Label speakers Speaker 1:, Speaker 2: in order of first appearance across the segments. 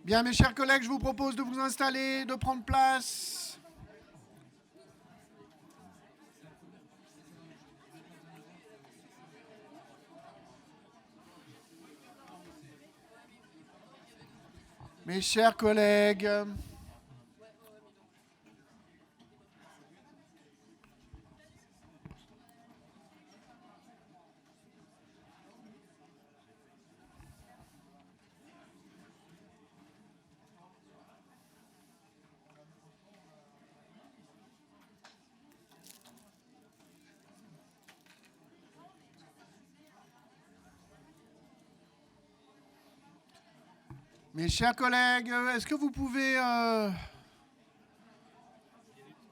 Speaker 1: Bien, mes chers collègues, je vous propose de vous installer, de prendre place. Mes chers collègues, est-ce que vous pouvez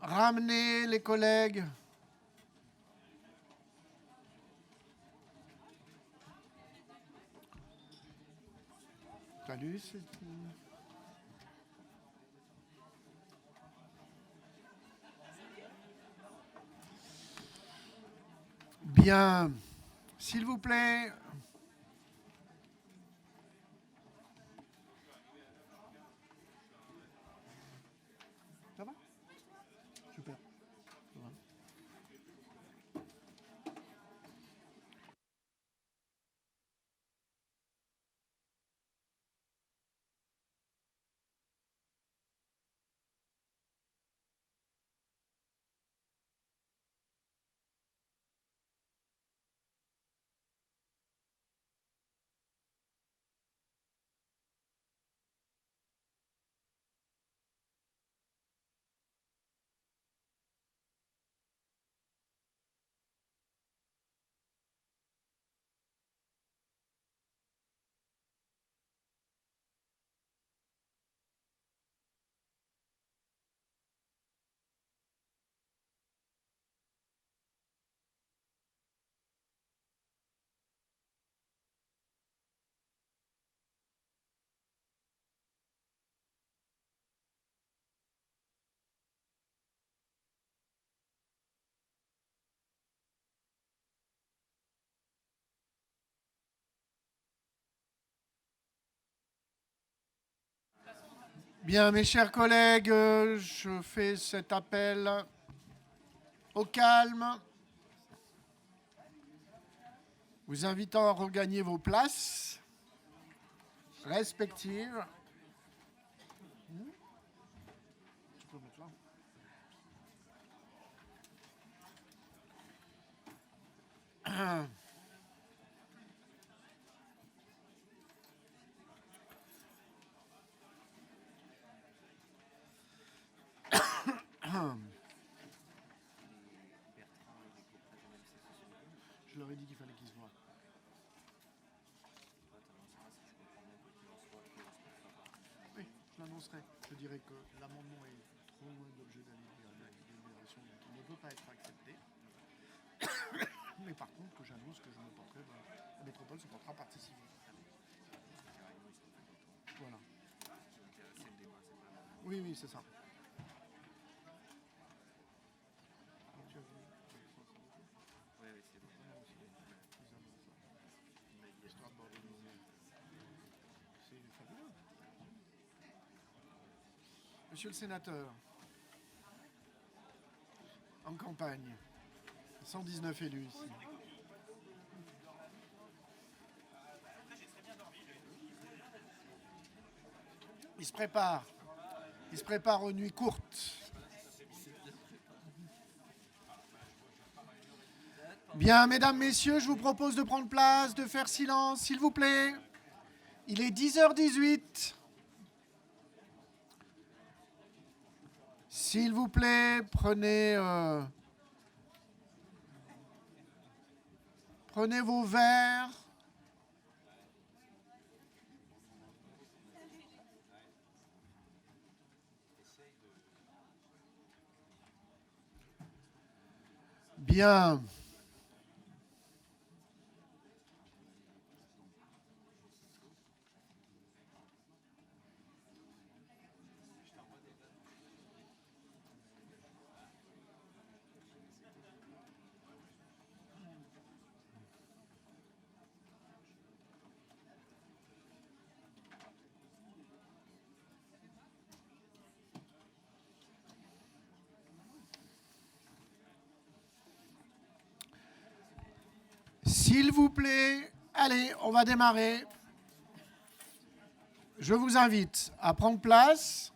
Speaker 1: ramener les collègues? Salut, bien, s'il vous plaît. Ça va? Super. Ça va. Bien, mes chers collègues, je fais cet appel au calme, vous invitant à regagner vos places respectives. Tu peux mettre là. Je leur ai dit qu'il fallait qu'ils se voient. Oui, je l'annoncerai. Je dirai que l'amendement est trop loin de l'objet de la délibération, donc il ne peut pas être accepté. Mais par contre, que j'annonce que je me porterai, la métropole se portera partie civile. Voilà. Oui, oui, c'est ça. Monsieur le sénateur, en campagne, 119 élus ici. Il se prépare aux nuits courtes. Bien, mesdames, messieurs, je vous propose de prendre place, de faire silence, s'il vous plaît. Il est 10h18. S'il vous plaît, prenez vos verres. Bien. S'il vous plaît, allez, on va démarrer. Je vous invite à prendre place.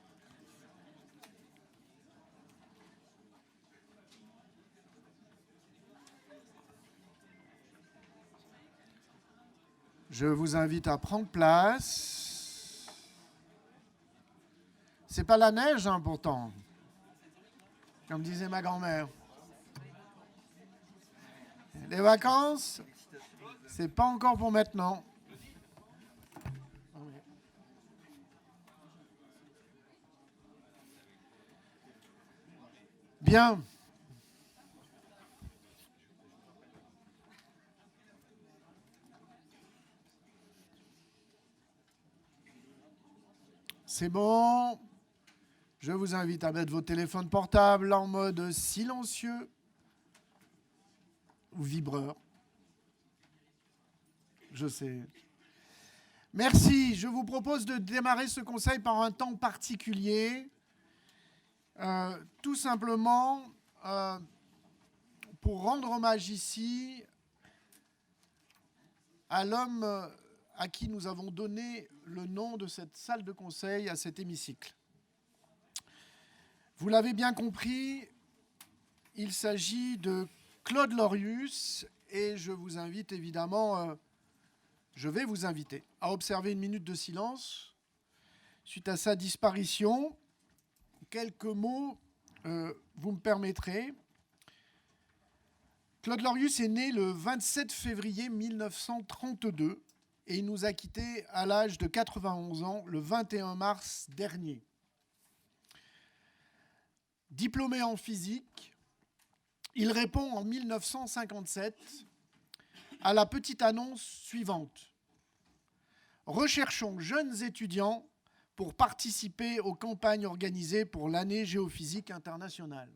Speaker 1: Je vous invite à prendre place. C'est pas la neige, hein, pourtant, comme disait ma grand-mère. Les vacances, c'est pas encore pour maintenant. Bien. C'est bon. Je vous invite à mettre vos téléphones portables en mode silencieux ou vibreur. Je sais. Merci. Je vous propose de démarrer ce conseil par un temps particulier. Tout simplement pour rendre hommage ici à l'homme à qui nous avons donné le nom de cette salle de conseil, à cet hémicycle. Vous l'avez bien compris, il s'agit de Claude Lorius et je vous invite évidemment, je vais vous inviter à observer une minute de silence suite à sa disparition. Quelques mots, vous me permettrez. Claude Lorius est né le 27 février 1932 et il nous a quittés à l'âge de 91 ans le 21 mars dernier. Diplômé en physique, il répond en 1957 à la petite annonce suivante. Recherchons jeunes étudiants pour participer aux campagnes organisées pour l'année géophysique internationale.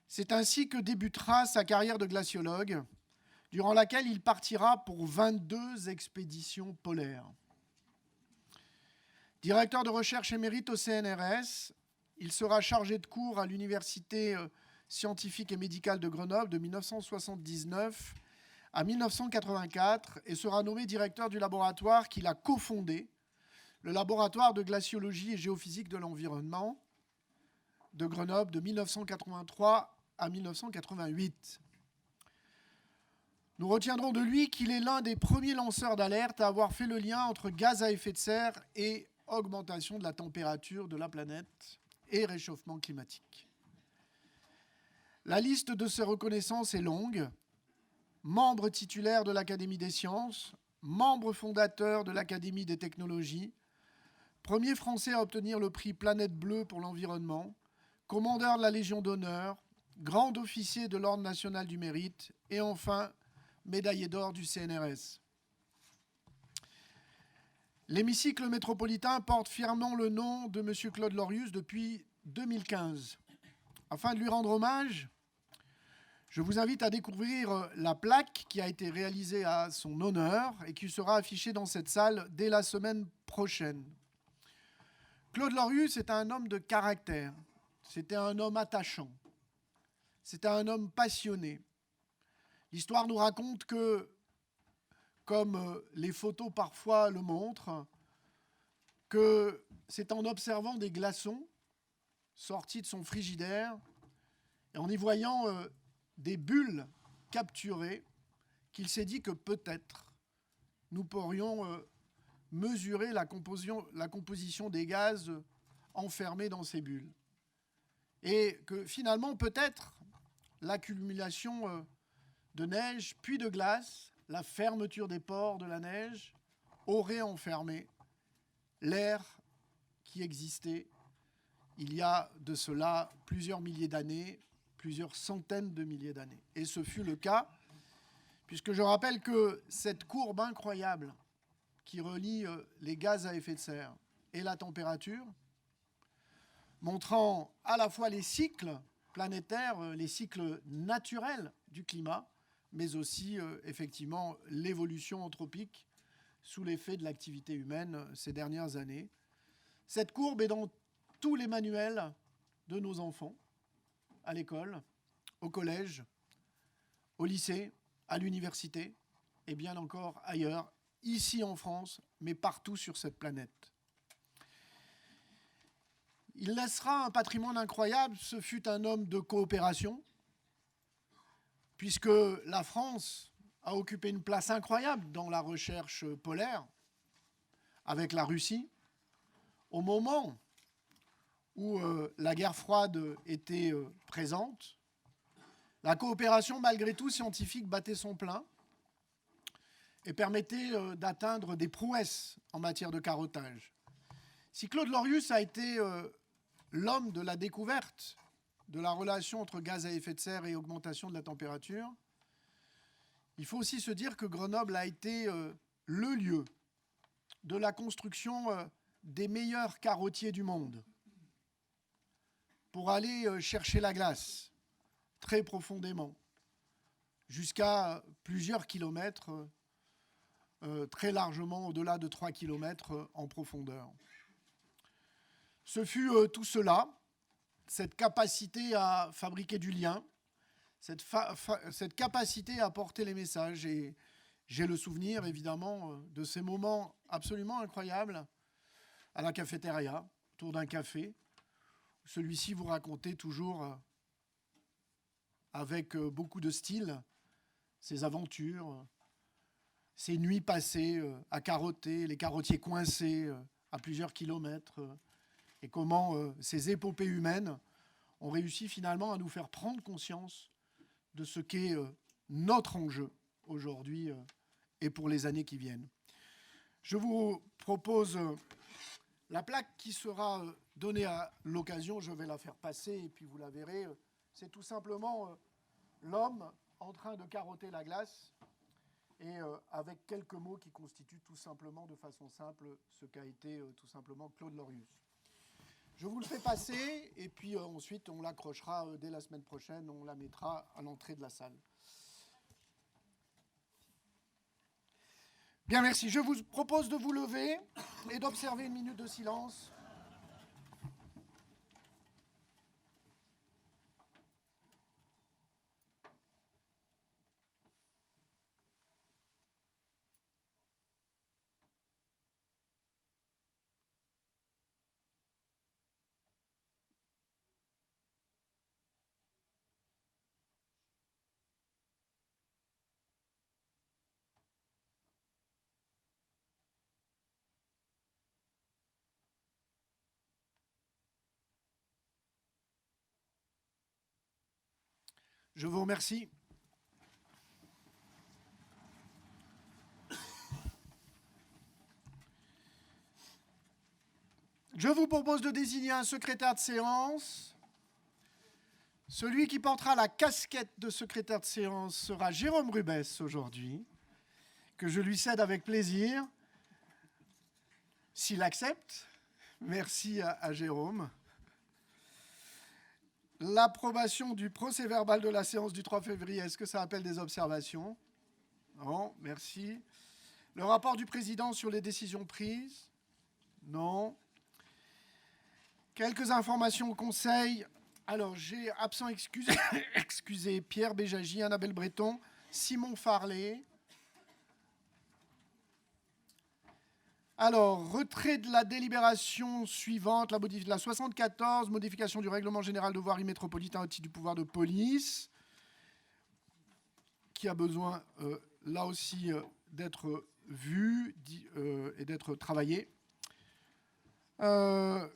Speaker 1: C'est ainsi que débutera sa carrière de glaciologue, durant laquelle il partira pour 22 expéditions polaires. Directeur de recherche émérite au CNRS, il sera chargé de cours à l'Université scientifique et médicale de Grenoble de 1979 à 1984 et sera nommé directeur du laboratoire qu'il a cofondé, le laboratoire de glaciologie et géophysique de l'environnement de Grenoble de 1983 à 1988. Nous retiendrons de lui qu'il est l'un des premiers lanceurs d'alerte à avoir fait le lien entre gaz à effet de serre et augmentation de la température de la planète et réchauffement climatique. La liste de ses reconnaissances est longue. Membre titulaire de l'Académie des sciences, membre fondateur de l'Académie des technologies, premier Français à obtenir le prix Planète Bleue pour l'environnement, commandeur de la Légion d'honneur, grand officier de l'Ordre national du mérite et enfin médaillé d'or du CNRS. L'hémicycle métropolitain porte fièrement le nom de M. Claude Lorius depuis 2015. Afin de lui rendre hommage, je vous invite à découvrir la plaque qui a été réalisée à son honneur et qui sera affichée dans cette salle dès la semaine prochaine. Claude Lorius est un homme de caractère, c'était un homme attachant, c'était un homme passionné. L'histoire nous raconte que, comme les photos parfois le montrent, que c'est en observant des glaçons sortis de son frigidaire et en y voyant des bulles capturées qu'il s'est dit que peut-être nous pourrions mesurer la composition des gaz enfermés dans ces bulles. Et que finalement, peut-être, l'accumulation de neige puis de glace, la fermeture des pores de la neige, aurait enfermé l'air qui existait il y a de cela plusieurs milliers d'années, plusieurs centaines de milliers d'années. Et ce fut le cas, puisque je rappelle que cette courbe incroyable qui relie les gaz à effet de serre et la température, montrant à la fois les cycles planétaires, les cycles naturels du climat, mais aussi effectivement l'évolution anthropique sous l'effet de l'activité humaine ces dernières années. Cette courbe est dans tous les manuels de nos enfants, à l'école, au collège, au lycée, à l'université, et bien encore ailleurs, ici en France, mais partout sur cette planète. Il laissera un patrimoine incroyable. Ce fut un homme de coopération, puisque la France a occupé une place incroyable dans la recherche polaire avec la Russie, au moment où la guerre froide était présente. La coopération, malgré tout, scientifique battait son plein et permettait d'atteindre des prouesses en matière de carottage. Si Claude Lorius a été l'homme de la découverte de la relation entre gaz à effet de serre et augmentation de la température, il faut aussi se dire que Grenoble a été le lieu de la construction des meilleurs carotiers du monde pour aller chercher la glace très profondément, jusqu'à plusieurs kilomètres, très largement au-delà de 3 kilomètres en profondeur. Ce fut tout cela, cette capacité à fabriquer du lien, cette capacité à porter les messages. Et j'ai le souvenir, évidemment, de ces moments absolument incroyables à la cafétéria, autour d'un café. Celui-ci vous racontait toujours, avec beaucoup de style, ses aventures, ses nuits passées à carotter, les carotiers coincés à plusieurs kilomètres, et comment ces épopées humaines ont réussi finalement à nous faire prendre conscience de ce qu'est notre enjeu aujourd'hui et pour les années qui viennent. Je vous propose la plaque qui sera donnée à l'occasion. Je vais la faire passer et puis vous la verrez. C'est tout simplement l'homme en train de carotter la glace et avec quelques mots qui constituent tout simplement, de façon simple, ce qu'a été tout simplement Claude Lorius. Je vous le fais passer et puis ensuite on l'accrochera dès la semaine prochaine, on la mettra à l'entrée de la salle. Bien, merci. Je vous propose de vous lever et d'observer une minute de silence. Je vous remercie. Je vous propose de désigner un secrétaire de séance. Celui qui portera la casquette de secrétaire de séance sera Jérôme Rubès aujourd'hui, que je lui cède avec plaisir, s'il accepte. Merci à Jérôme. L'approbation du procès-verbal de la séance du 3 février, est-ce que ça appelle des observations? Non, merci. Le rapport du président sur les décisions prises? Non. Quelques informations au Conseil. Alors, j'ai absent excusé Pierre Béjagie, Annabelle Breton, Simon Farlet. Alors, retrait de la délibération suivante, la 74, modification du règlement général de voirie métropolitain au titre du pouvoir de police, qui a besoin, là aussi, d'être vu et d'être travaillé. Je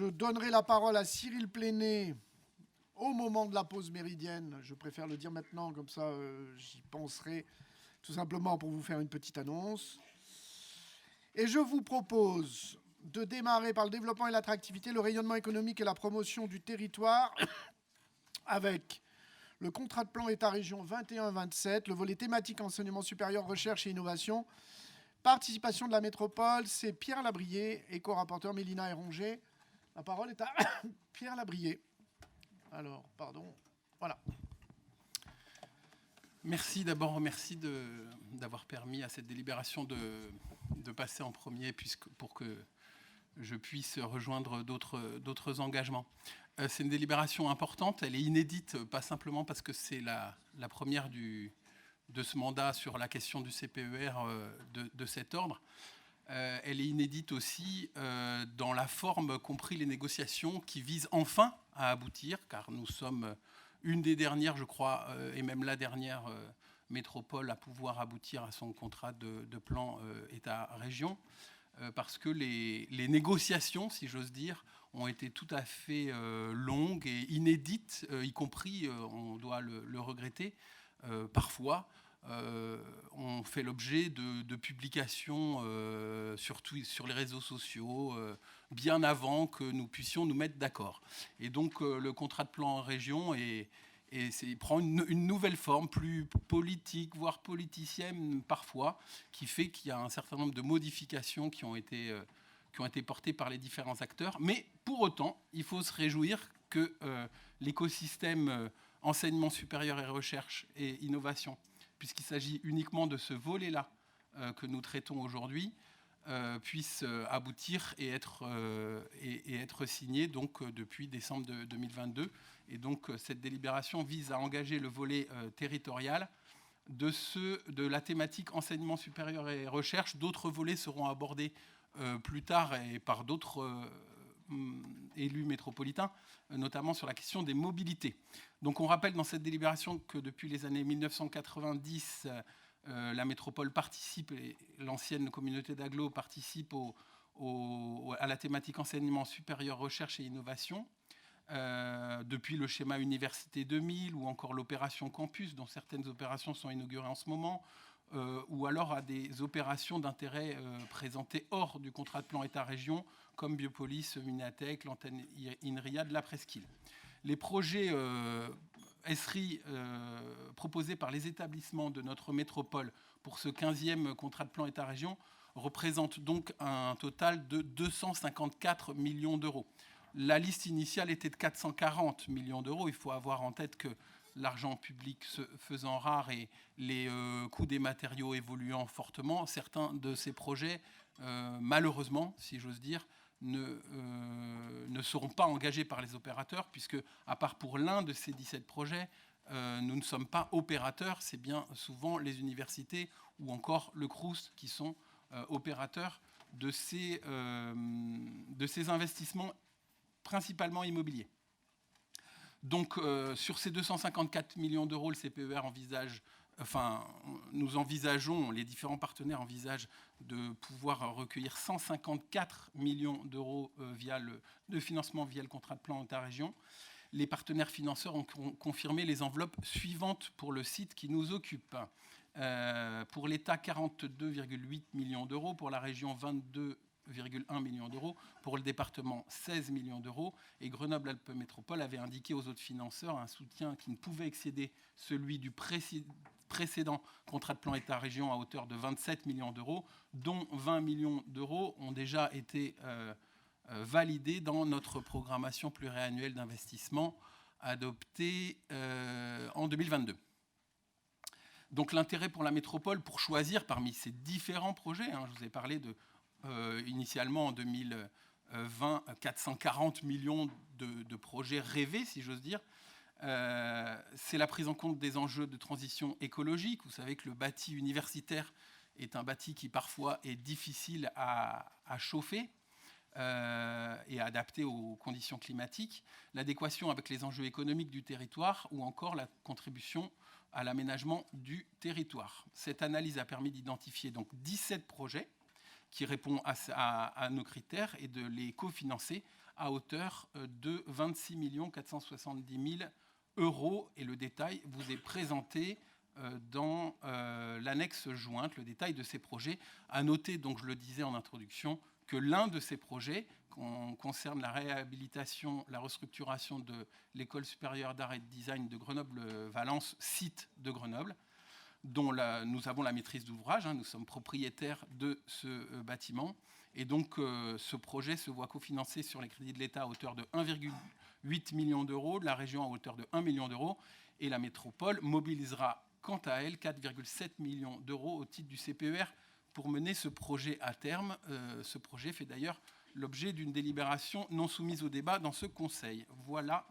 Speaker 1: donnerai la parole à Cyril Pléné au moment de la pause méridienne. Je préfère le dire maintenant, comme ça j'y penserai, tout simplement pour vous faire une petite annonce. Et je vous propose de démarrer par le développement et l'attractivité, le rayonnement économique et la promotion du territoire avec le contrat de plan État-région 21-27, le volet thématique enseignement supérieur, recherche et innovation, participation de la métropole, c'est Pierre Labrier et co-rapporteur Mélina Héronger. La parole est à Pierre Labrier. Alors, pardon, voilà.
Speaker 2: Merci d'abord, merci d'avoir permis à cette délibération de passer en premier, pour que je puisse rejoindre d'autres engagements. C'est une délibération importante, elle est inédite, pas simplement parce que c'est la première de ce mandat sur la question du CPER de cet ordre. Elle est inédite aussi dans la forme qu'ont pris les négociations qui visent enfin à aboutir, car nous sommes une des dernières, je crois, et même la dernière métropole à pouvoir aboutir à son contrat de plan État-région, parce que les négociations, si j'ose dire, ont été tout à fait longues et inédites, y compris, on doit le regretter, parfois, ont fait l'objet de publications surtout sur les réseaux sociaux, bien avant que nous puissions nous mettre d'accord. Et donc le contrat de plan en région prend une nouvelle forme, plus politique, voire politicienne parfois, qui fait qu'il y a un certain nombre de modifications qui ont été portées par les différents acteurs. Mais pour autant, il faut se réjouir que l'écosystème enseignement supérieur et recherche et innovation, puisqu'il s'agit uniquement de ce volet-là que nous traitons aujourd'hui, puisse aboutir et être signé donc, depuis décembre 2022. Et donc cette délibération vise à engager le volet territorial de la thématique enseignement supérieur et recherche. D'autres volets seront abordés plus tard et par d'autres élus métropolitains, notamment sur la question des mobilités. Donc on rappelle dans cette délibération que depuis les années 1990, la métropole participe, et l'ancienne communauté d'agglo participe à la thématique enseignement supérieur, recherche et innovation, depuis le schéma Université 2000 ou encore l'opération Campus, dont certaines opérations sont inaugurées en ce moment, ou alors à des opérations d'intérêt présentées hors du contrat de plan État-région, comme Biopolis, Minatech, l'antenne INRIA de la Presqu'île. Les projets ESRI proposés par les établissements de notre métropole pour ce 15e contrat de plan État-région représentent donc un total de 254 millions d'euros. La liste initiale était de 440 millions d'euros. Il faut avoir en tête que l'argent public se faisant rare et les coûts des matériaux évoluant fortement, certains de ces projets, malheureusement, si j'ose dire, ne seront pas engagés par les opérateurs, puisque, à part pour l'un de ces 17 projets, nous ne sommes pas opérateurs. C'est bien souvent les universités ou encore le Crous qui sont opérateurs de ces investissements principalement immobiliers. Donc, sur ces 254 millions d'euros, le CPER nous envisageons, les différents partenaires envisagent de pouvoir recueillir 154 millions d'euros de financement via le contrat de plan État-région. Les partenaires financeurs ont confirmé les enveloppes suivantes pour le site qui nous occupe. Pour l'État, 42,8 millions d'euros, pour la région, 22,1 millions d'euros, pour le département 16 millions d'euros, et Grenoble-Alpes Métropole avait indiqué aux autres financeurs un soutien qui ne pouvait excéder celui du précédent contrat de plan État-région à hauteur de 27 millions d'euros, dont 20 millions d'euros ont déjà été validés dans notre programmation pluriannuelle d'investissement adoptée en 2022. Donc l'intérêt pour la métropole, pour choisir parmi ces différents projets, je vous ai parlé de initialement en 2020, 440 millions de projets rêvés, si j'ose dire. C'est la prise en compte des enjeux de transition écologique. Vous savez que le bâti universitaire est un bâti qui parfois est difficile à chauffer et à adapter aux conditions climatiques. L'adéquation avec les enjeux économiques du territoire ou encore la contribution à l'aménagement du territoire. Cette analyse a permis d'identifier donc 17 projets qui répondent à nos critères et de les cofinancer à hauteur de 26 470 000 euros. Et le détail vous est présenté dans l'annexe jointe, le détail de ces projets. À noter, donc je le disais en introduction, que l'un de ces projets concerne la réhabilitation, la restructuration de l'École supérieure d'art et de design de Grenoble-Valence, site de Grenoble, dont nous avons la maîtrise d'ouvrage. Nous sommes propriétaires de ce bâtiment. Et donc, ce projet se voit cofinancé sur les crédits de l'État à hauteur de 1,8 million d'euros, de la région à hauteur de 1 million d'euros. Et la métropole mobilisera, quant à elle, 4,7 millions d'euros au titre du CPER pour mener ce projet à terme. Ce projet fait d'ailleurs l'objet d'une délibération non soumise au débat dans ce Conseil. Voilà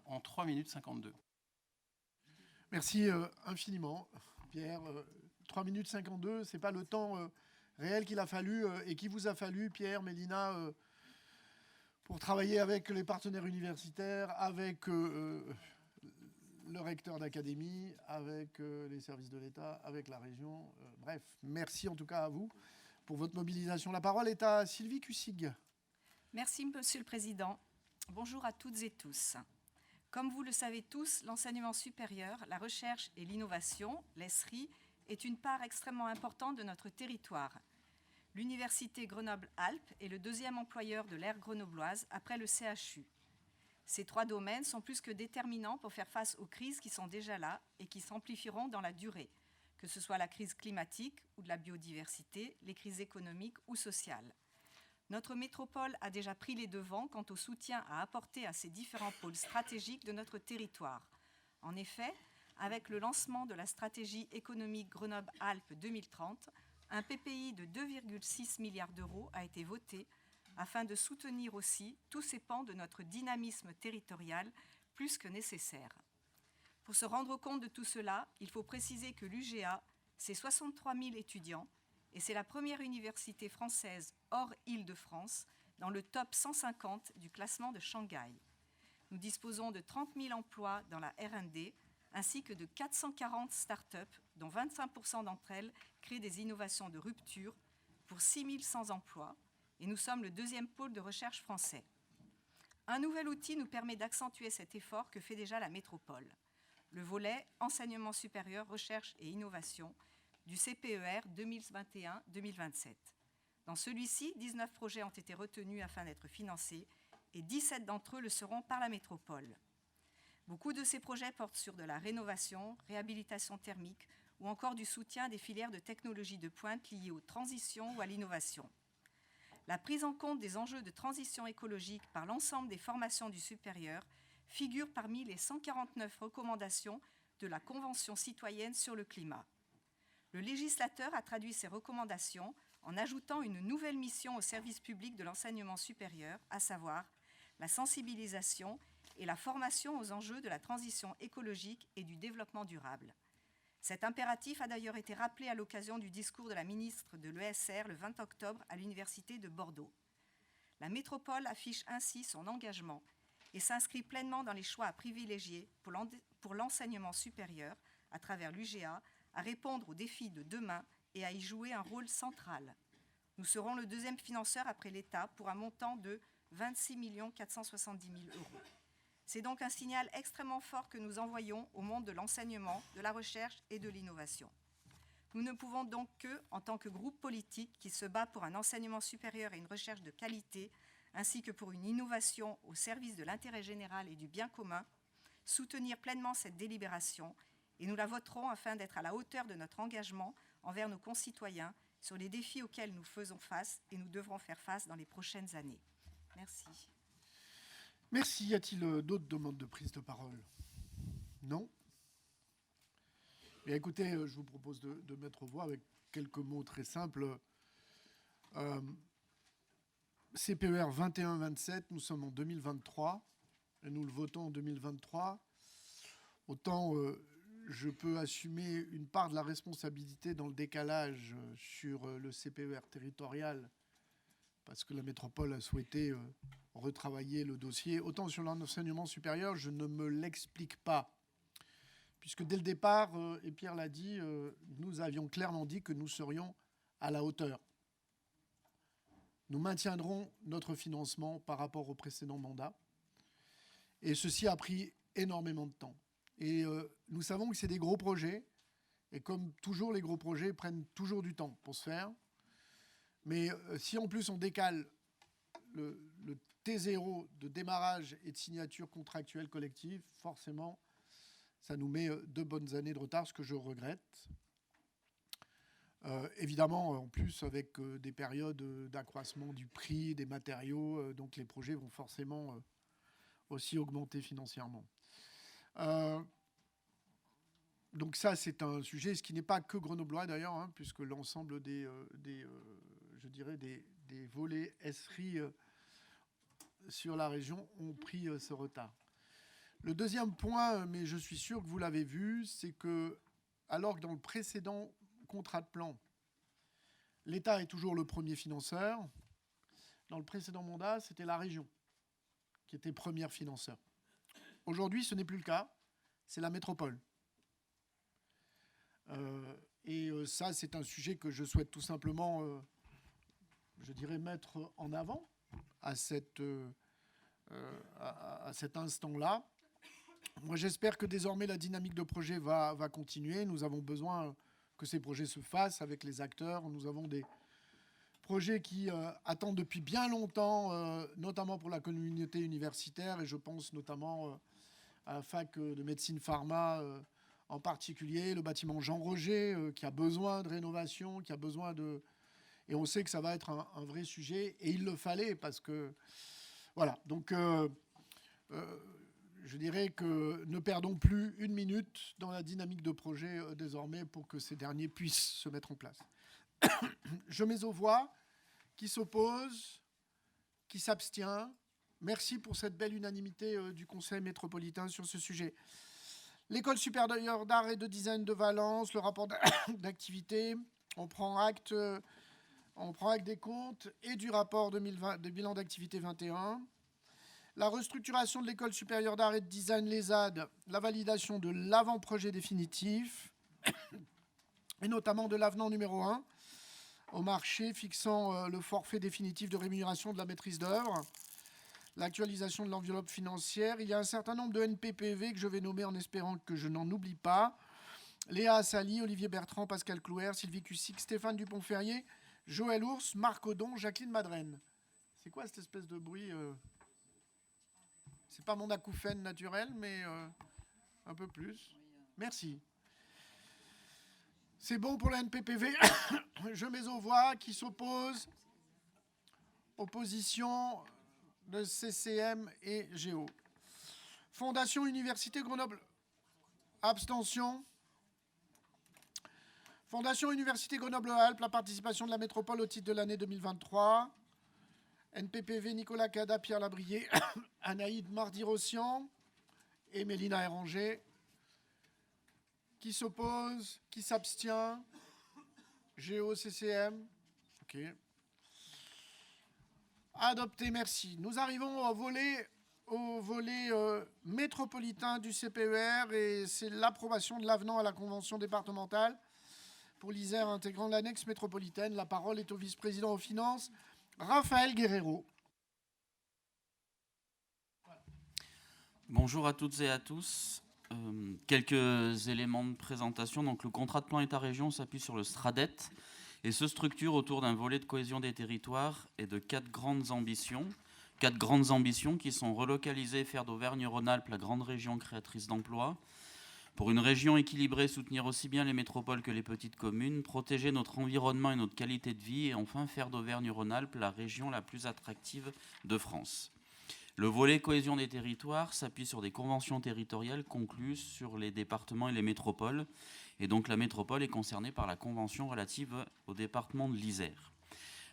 Speaker 2: en 3 minutes 52.
Speaker 1: Merci infiniment, Pierre. 3 minutes 52, ce n'est pas le temps réel qu'il a fallu et qu'il vous a fallu, Pierre, Mélina, pour travailler avec les partenaires universitaires, avec le recteur d'académie, avec les services de l'État, avec la région. Bref, merci en tout cas à vous pour votre mobilisation. La parole est à Sylvie Cussig.
Speaker 3: Merci, Monsieur le Président. Bonjour à toutes et tous. Comme vous le savez tous, l'enseignement supérieur, la recherche et l'innovation, l'ESRI, est une part extrêmement importante de notre territoire. L'Université Grenoble-Alpes est le deuxième employeur de l'aire grenobloise après le CHU. Ces 3 domaines sont plus que déterminants pour faire face aux crises qui sont déjà là et qui s'amplifieront dans la durée, que ce soit la crise climatique ou de la biodiversité, les crises économiques ou sociales. Notre métropole a déjà pris les devants quant au soutien à apporter à ces différents pôles stratégiques de notre territoire. En effet, avec le lancement de la stratégie économique Grenoble-Alpes 2030, un PPI de 2,6 milliards d'euros a été voté afin de soutenir aussi tous ces pans de notre dynamisme territorial plus que nécessaire. Pour se rendre compte de tout cela, il faut préciser que l'UGA, c'est 63 000 étudiants, et c'est la première université française hors Île-de-France dans le top 150 du classement de Shanghai. Nous disposons de 30 000 emplois dans la R&D, ainsi que de 440 start-up, dont 25% d'entre elles créent des innovations de rupture pour 6 100 emplois, et nous sommes le deuxième pôle de recherche français. Un nouvel outil nous permet d'accentuer cet effort que fait déjà la métropole, le volet enseignement supérieur, recherche et innovation, du CPER 2021-2027. Dans celui-ci, 19 projets ont été retenus afin d'être financés et 17 d'entre eux le seront par la métropole. Beaucoup de ces projets portent sur de la rénovation, réhabilitation thermique ou encore du soutien des filières de technologie de pointe liées aux transitions ou à l'innovation. La prise en compte des enjeux de transition écologique par l'ensemble des formations du supérieur figure parmi les 149 recommandations de la Convention citoyenne sur le climat. Le législateur a traduit ces recommandations en ajoutant une nouvelle mission au service public de l'enseignement supérieur, à savoir la sensibilisation et la formation aux enjeux de la transition écologique et du développement durable. Cet impératif a d'ailleurs été rappelé à l'occasion du discours de la ministre de l'ESR le 20 octobre à l'Université de Bordeaux. La métropole affiche ainsi son engagement et s'inscrit pleinement dans les choix à privilégier pour l'enseignement supérieur à travers l'UGA, à répondre aux défis de demain et à y jouer un rôle central. Nous serons le deuxième financeur après l'État pour un montant de 26 470 000 €. C'est donc un signal extrêmement fort que nous envoyons au monde de l'enseignement, de la recherche et de l'innovation. Nous ne pouvons donc que, en tant que groupe politique qui se bat pour un enseignement supérieur et une recherche de qualité, ainsi que pour une innovation au service de l'intérêt général et du bien commun, soutenir pleinement cette délibération, et nous la voterons afin d'être à la hauteur de notre engagement envers nos concitoyens sur les défis auxquels nous faisons face et nous devrons faire face dans les prochaines années. Merci.
Speaker 1: Merci. Y a-t-il d'autres demandes de prise de parole? Non? Bien, écoutez, je vous propose de mettre aux voix avec quelques mots très simples. CPER 21-27, nous sommes en 2023 et nous le votons en 2023. Autant je peux assumer une part de la responsabilité dans le décalage sur le CPER territorial parce que la métropole a souhaité retravailler le dossier. Autant sur l'enseignement supérieur, je ne me l'explique pas. Puisque dès le départ, et Pierre l'a dit, nous avions clairement dit que nous serions à la hauteur. Nous maintiendrons notre financement par rapport au précédent mandat. Et ceci a pris énormément de temps. Et nous savons que c'est des gros projets. Et comme toujours, les gros projets prennent toujours du temps pour se faire. Mais si en plus on décale le T0 de démarrage et de signature contractuelle collective, forcément, ça nous met 2 bonnes années de retard, ce que je regrette. Évidemment, en plus, avec des périodes d'accroissement du prix des matériaux, donc les projets vont forcément aussi augmenter financièrement. Donc ça, c'est un sujet, ce qui n'est pas que grenoblois d'ailleurs, hein, puisque l'ensemble des je dirais, des volets ESRI sur la région ont pris ce retard. Le deuxième point, mais je suis sûr que vous l'avez vu, c'est que, alors que dans le précédent contrat de plan, l'État est toujours le premier financeur, dans le précédent mandat, c'était la région qui était première financeur. Aujourd'hui, ce n'est plus le cas, c'est la métropole. Et ça, c'est un sujet que je souhaite tout simplement, je dirais, mettre en avant à cet instant-là. Moi, j'espère que désormais, la dynamique de projet va continuer. Nous avons besoin que ces projets se fassent avec les acteurs. Nous avons des projets qui attendent depuis bien longtemps, notamment pour la communauté universitaire, et je pense notamment à la fac de médecine pharma, en particulier le bâtiment Jean Roger, qui a besoin de rénovation, qui a besoin de... Et on sait que ça va être un vrai sujet, et il le fallait, parce que... Voilà, donc je dirais que ne perdons plus une minute dans la dynamique de projet désormais pour que ces derniers puissent se mettre en place. Je mets aux voix, qui s'oppose, qui s'abstient. Merci pour cette belle unanimité du Conseil métropolitain sur ce sujet. L'École supérieure d'art et de design de Valence, le rapport d'activité, on prend acte des comptes et du rapport de bilan d'activité 21. La restructuration de l'École supérieure d'art et de design, l'ESAD, la validation de l'avant-projet définitif, et notamment de l'avenant numéro 1 au marché fixant le forfait définitif de rémunération de la maîtrise d'œuvre, l'actualisation de l'enveloppe financière. Il y a un certain nombre de NPPV que je vais nommer en espérant que je n'en oublie pas. Léa Assali, Olivier Bertrand, Pascal Clouer, Sylvie Cussic, Stéphane Dupont-Ferrier, Joël Ours, Marc Odon, Jacqueline Madrenne. C'est quoi cette espèce de bruit C'est pas mon acouphène naturel, mais un peu plus. Merci. C'est bon pour la NPPV. Je mets aux voix. Qui s'oppose? Opposition de CCM et Géo. Fondation Université Grenoble. Abstention. Fondation Université Grenoble-Alpes, la participation de la métropole au titre de l'année 2023. NPPV Nicolas Cada, Pierre Labrier, Anaïd Mardi-Rossian et Mélina Héranger. Qui s'oppose? Qui s'abstient? Géo, CCM. OK. Adopté, merci. Nous arrivons au volet métropolitain du CPER, et c'est l'approbation de l'avenant à la convention départementale pour l'Isère intégrant l'annexe métropolitaine. La parole est au vice-président aux finances, Raphaël Guerrero.
Speaker 4: Bonjour à toutes et à tous. Quelques éléments de présentation. Donc, le contrat de plan État-région s'appuie sur le SRADET et se structure autour d'un volet de cohésion des territoires et de quatre grandes ambitions qui sont relocaliser, faire d'Auvergne-Rhône-Alpes la grande région créatrice d'emplois. Pour une région équilibrée, soutenir aussi bien les métropoles que les petites communes, protéger notre environnement et notre qualité de vie, et enfin faire d'Auvergne-Rhône-Alpes la région la plus attractive de France. Le volet cohésion des territoires s'appuie sur des conventions territoriales conclues sur les départements et les métropoles. Et donc la métropole est concernée par la convention relative au département de l'Isère.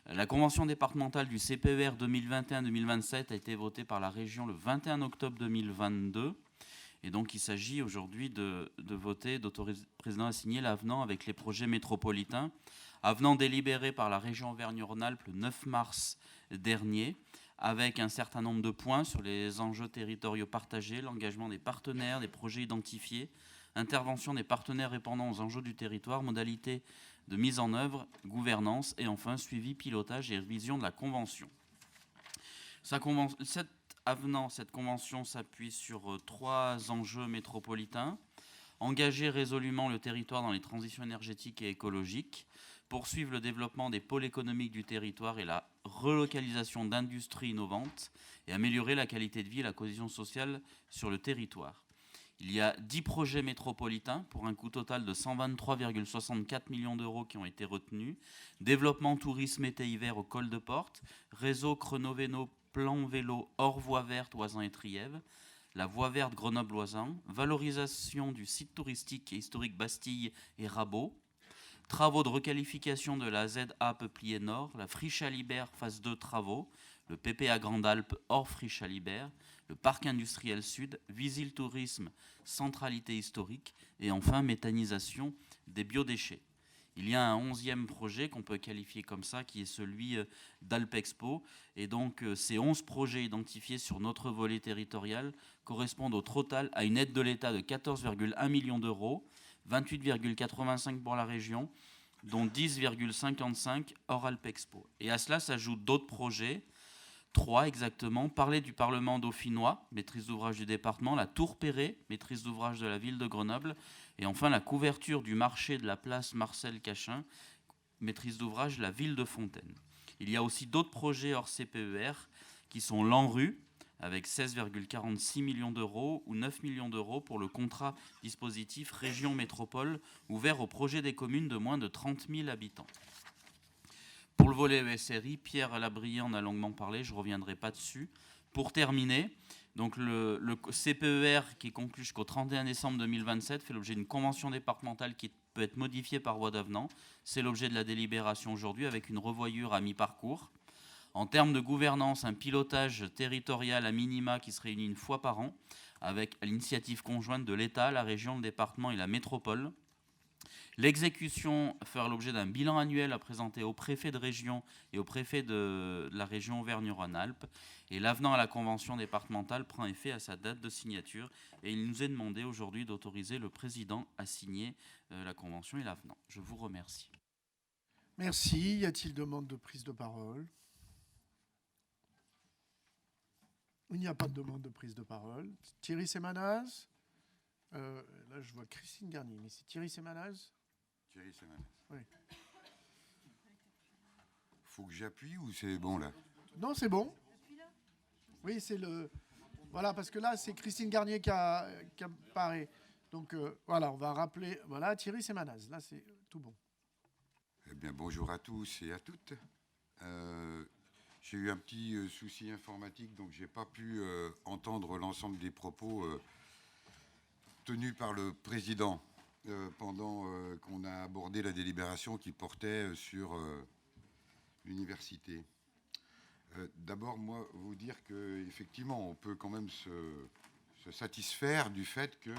Speaker 4: La convention départementale du CPER 2021-2027 a été votée par la région le 21 octobre 2022. Et donc il s'agit aujourd'hui de voter, d'autoriser le président à signer l'avenant avec les projets métropolitains. Avenant délibéré par la région Auvergne-Rhône-Alpes le 9 mars dernier, avec un certain nombre de points sur les enjeux territoriaux partagés, l'engagement des partenaires, des projets identifiés, intervention des partenaires répondant aux enjeux du territoire, modalités de mise en œuvre, gouvernance et enfin suivi, pilotage et révision de la convention. Cette convention s'appuie sur trois enjeux métropolitains. Engager résolument le territoire dans les transitions énergétiques et écologiques, poursuivre le développement des pôles économiques du territoire et la relocalisation d'industries innovantes et améliorer la qualité de vie et la cohésion sociale sur le territoire. Il y a 10 projets métropolitains pour un coût total de 123,64 millions d'euros qui ont été retenus. Développement tourisme été-hiver au col de Porte, réseau Chrono-Vélo, plan vélo hors voie verte Oisans et Trièves, la voie verte Grenoble-Oisans, valorisation du site touristique et historique Bastille et Rabault, Travaux de requalification de la ZA Peuplier Nord, la friche Alibert phase 2 travaux, le PPA Grande Alpes hors friche Alibert, le parc industriel sud, Visil Tourisme, centralité historique et enfin méthanisation des biodéchets. Il y a un 11e projet qu'on peut qualifier comme ça, qui est celui d'Alpexpo. Et donc, ces 11 projets identifiés sur notre volet territorial correspondent au total à une aide de l'État de 14,1 millions d'euros, 28,85 pour la région, dont 10,55 hors Alpexpo. Et à cela s'ajoutent d'autres projets, 3 exactement. Parler du Parlement dauphinois, maîtrise d'ouvrage du département, la Tour Perret, maîtrise d'ouvrage de la ville de Grenoble, et enfin la couverture du marché de la place Marcel Cachin, maîtrise d'ouvrage de la ville de Fontaine. Il y a aussi d'autres projets hors CPER qui sont l'ANRU, avec 16,46 millions d'euros ou 9 millions d'euros pour le contrat dispositif région métropole ouvert aux projets des communes de moins de 30 000 habitants. Pour le volet ESRI, Pierre Labrier en a longuement parlé, je ne reviendrai pas dessus. Pour terminer, donc le CPER qui est conclu jusqu'au 31 décembre 2027 fait l'objet d'une convention départementale qui peut être modifiée par voie d'avenant. C'est l'objet de la délibération aujourd'hui avec une revoyure à mi-parcours. En termes de gouvernance, un pilotage territorial à minima qui se réunit une fois par an avec l'initiative conjointe de l'État, la région, le département et la métropole. L'exécution fera l'objet d'un bilan annuel à présenter au préfet de région et au préfet de la région Auvergne-Rhône-Alpes. Et l'avenant à la convention départementale prend effet à sa date de signature. Et il nous est demandé aujourd'hui d'autoriser le président à signer la convention et l'avenant. Je vous remercie.
Speaker 1: Merci. Y a-t-il demande de prise de parole? Il n'y a pas de demande de prise de parole. Thierry Semanaz. Là, je vois Christine Garnier, mais c'est Thierry Semanaz.
Speaker 5: Thierry Semanaz.
Speaker 1: Oui.
Speaker 5: Faut que j'appuie ou c'est bon là?
Speaker 1: Non, c'est bon. Oui, c'est le. Voilà, parce que là, c'est Christine Garnier qui a parlé. Donc voilà, on va rappeler. Voilà, Thierry Semanaz. Là, c'est tout bon.
Speaker 5: Eh bien, bonjour à tous et à toutes. J'ai eu un petit souci informatique, donc j'ai pas pu entendre l'ensemble des propos tenus par le président pendant qu'on a abordé la délibération qui portait sur l'université. D'abord, moi, vous dire qu'effectivement, on peut quand même se satisfaire du fait que,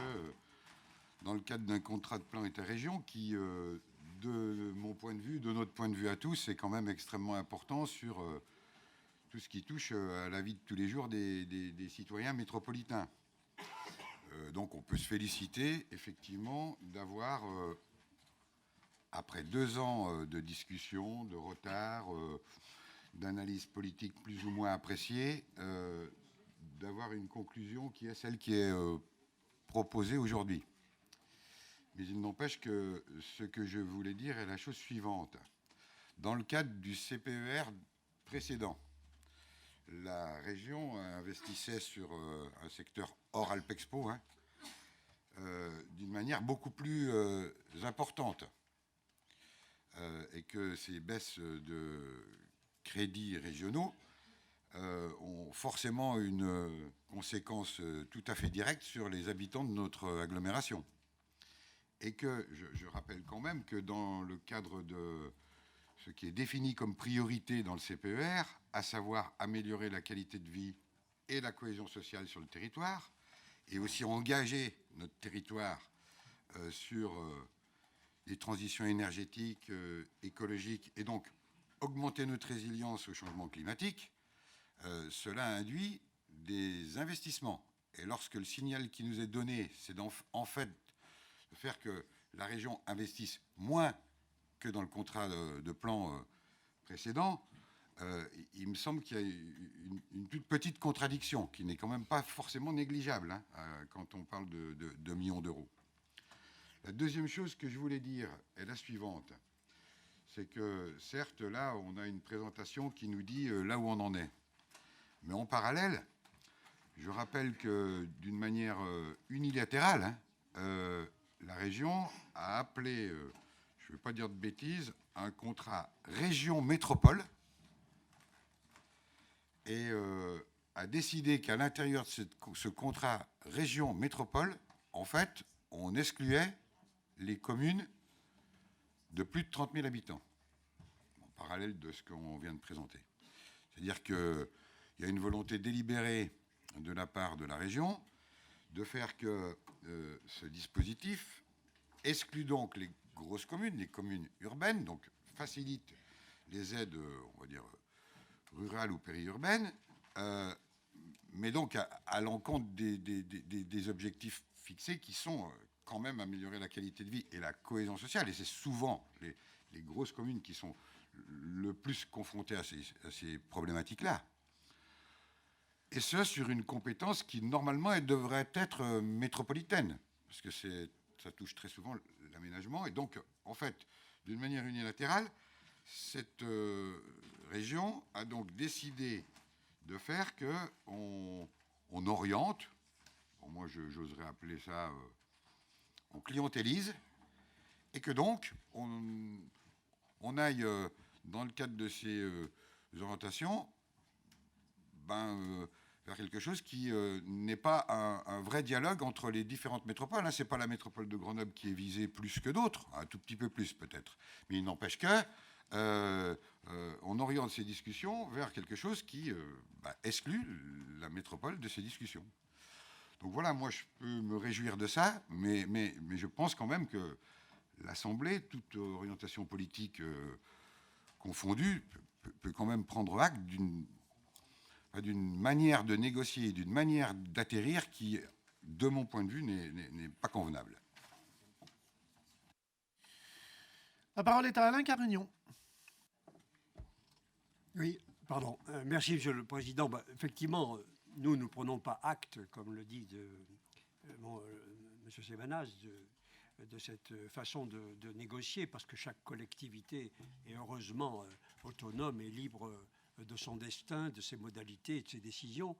Speaker 5: dans le cadre d'un contrat de plan État-région, qui, de mon point de vue, de notre point de vue à tous, est quand même extrêmement important sur tout ce qui touche à la vie de tous les jours des citoyens métropolitains. Donc on peut se féliciter effectivement d'avoir, après 2 ans de discussion, de retard, d'analyse politique plus ou moins appréciée, d'avoir une conclusion qui est celle qui est proposée aujourd'hui. Mais il n'empêche que ce que je voulais dire est la chose suivante. Dans le cadre du CPER précédent, la région investissait sur un secteur hors Alpexpo d'une manière beaucoup plus importante. Et que ces baisses de crédits régionaux ont forcément une conséquence tout à fait directe sur les habitants de notre agglomération. Et que je rappelle quand même que dans le cadre de ce qui est défini comme priorité dans le CPER, à savoir améliorer la qualité de vie et la cohésion sociale sur le territoire, et aussi engager notre territoire sur les transitions énergétiques, écologiques, et donc augmenter notre résilience au changement climatique, cela induit des investissements. Et lorsque le signal qui nous est donné, c'est en fait de faire que la région investisse moins que dans le contrat de plan précédent, il me semble qu'il y a une toute petite contradiction qui n'est quand même pas forcément négligeable quand on parle de millions d'euros. La deuxième chose que je voulais dire est la suivante. C'est que certes, là, on a une présentation qui nous dit là où on en est. Mais en parallèle, je rappelle que d'une manière unilatérale, la région a appelé, je ne veux pas dire de bêtises, un contrat région-métropole et a décidé qu'à l'intérieur de ce contrat région-métropole, en fait, on excluait les communes de plus de 30 000 habitants, en parallèle de ce qu'on vient de présenter. C'est-à-dire qu'il y a une volonté délibérée de la part de la région de faire que ce dispositif exclut donc les grosses communes, les communes urbaines, donc facilite les aides, on va dire, rurales ou périurbaines, mais donc à l'encontre des objectifs fixés qui sont quand même améliorer la qualité de vie et la cohésion sociale. Et c'est souvent les grosses communes qui sont le plus confrontées à ces problématiques-là. Et ce, sur une compétence qui, normalement, elle devrait être métropolitaine, parce que ça touche très souvent l'aménagement. Et donc, en fait, d'une manière unilatérale, cette région a donc décidé de faire qu'on oriente, bon, moi j'oserais appeler ça, on clientélise, et que donc on aille, dans le cadre de ces orientations, vers quelque chose qui n'est pas un vrai dialogue entre les différentes métropoles. Ce n'est pas la métropole de Grenoble qui est visée plus que d'autres, un tout petit peu plus peut-être, mais il n'empêche que on oriente ces discussions vers quelque chose qui exclut la métropole de ces discussions. Donc voilà, moi je peux me réjouir de ça, mais je pense quand même que l'Assemblée, toute orientation politique confondue, peut quand même prendre acte d'une manière de négocier, d'une manière d'atterrir qui, de mon point de vue, n'est pas convenable.
Speaker 1: La parole est à Alain Carignon.
Speaker 6: Oui, pardon. Merci, Monsieur le Président. Effectivement, nous ne prenons pas acte, comme le dit M. Sémanaz, de cette façon de négocier, parce que chaque collectivité est heureusement autonome et libre de son destin, de ses modalités et de ses décisions.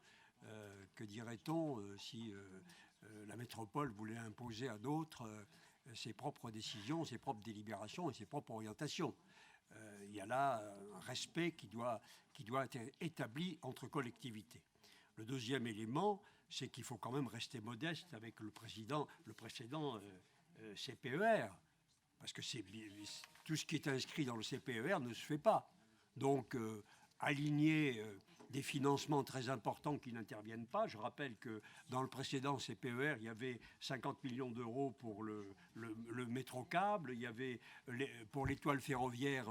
Speaker 6: Que dirait-on si la métropole voulait imposer à d'autres ses propres décisions, ses propres délibérations et ses propres orientations? Il y a là un respect qui doit être établi entre collectivités. Le deuxième élément, c'est qu'il faut quand même rester modeste avec le précédent CPER, parce que tout ce qui est inscrit dans le CPER ne se fait pas. Donc, aligner des financements très importants qui n'interviennent pas. Je rappelle que dans le précédent CPER, il y avait 50 millions d'euros pour le métrocable, il y avait pour l'étoile ferroviaire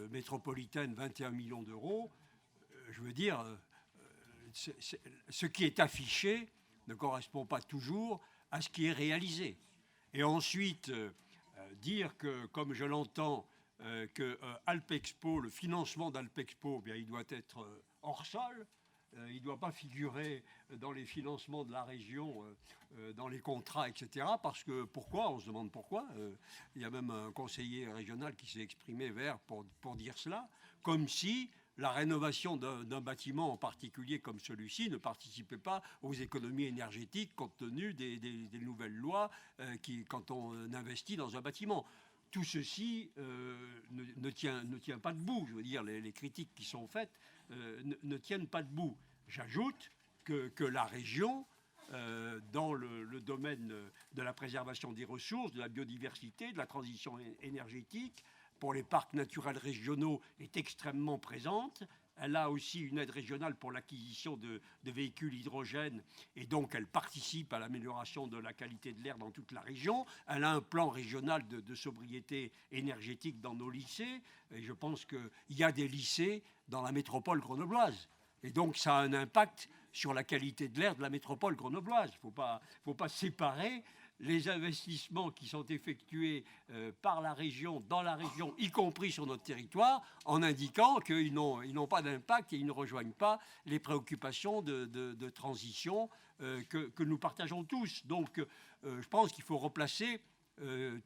Speaker 6: métropolitaine 21 millions d'euros. Je veux dire, ce qui est affiché ne correspond pas toujours à ce qui est réalisé. Et ensuite, dire que, comme je l'entends, que Alpexpo, le financement d'Alpexpo, il doit être hors sol, il ne doit pas figurer dans les financements de la région, dans les contrats, etc. Parce que pourquoi? On se demande pourquoi. Il y a même un conseiller régional qui s'est exprimé pour dire cela, comme si la rénovation d'un bâtiment en particulier comme celui-ci ne participait pas aux économies énergétiques compte tenu des nouvelles lois quand on investit dans un bâtiment. Tout ceci ne tient pas debout. Je veux dire, les critiques qui sont faites ne tiennent pas debout. J'ajoute que la région, dans le domaine de la préservation des ressources, de la biodiversité, de la transition énergétique, pour les parcs naturels régionaux, est extrêmement présente. Elle a aussi une aide régionale pour l'acquisition de véhicules hydrogène et donc elle participe à l'amélioration de la qualité de l'air dans toute la région. Elle a un plan régional de sobriété énergétique dans nos lycées et je pense qu'il y a des lycées dans la métropole grenobloise. Et donc ça a un impact sur la qualité de l'air de la métropole grenobloise. Il ne faut pas séparer les investissements qui sont effectués par la région, dans la région, y compris sur notre territoire, en indiquant qu'ils n'ont pas d'impact et ils ne rejoignent pas les préoccupations de transition que nous partageons tous. Donc, je pense qu'il faut replacer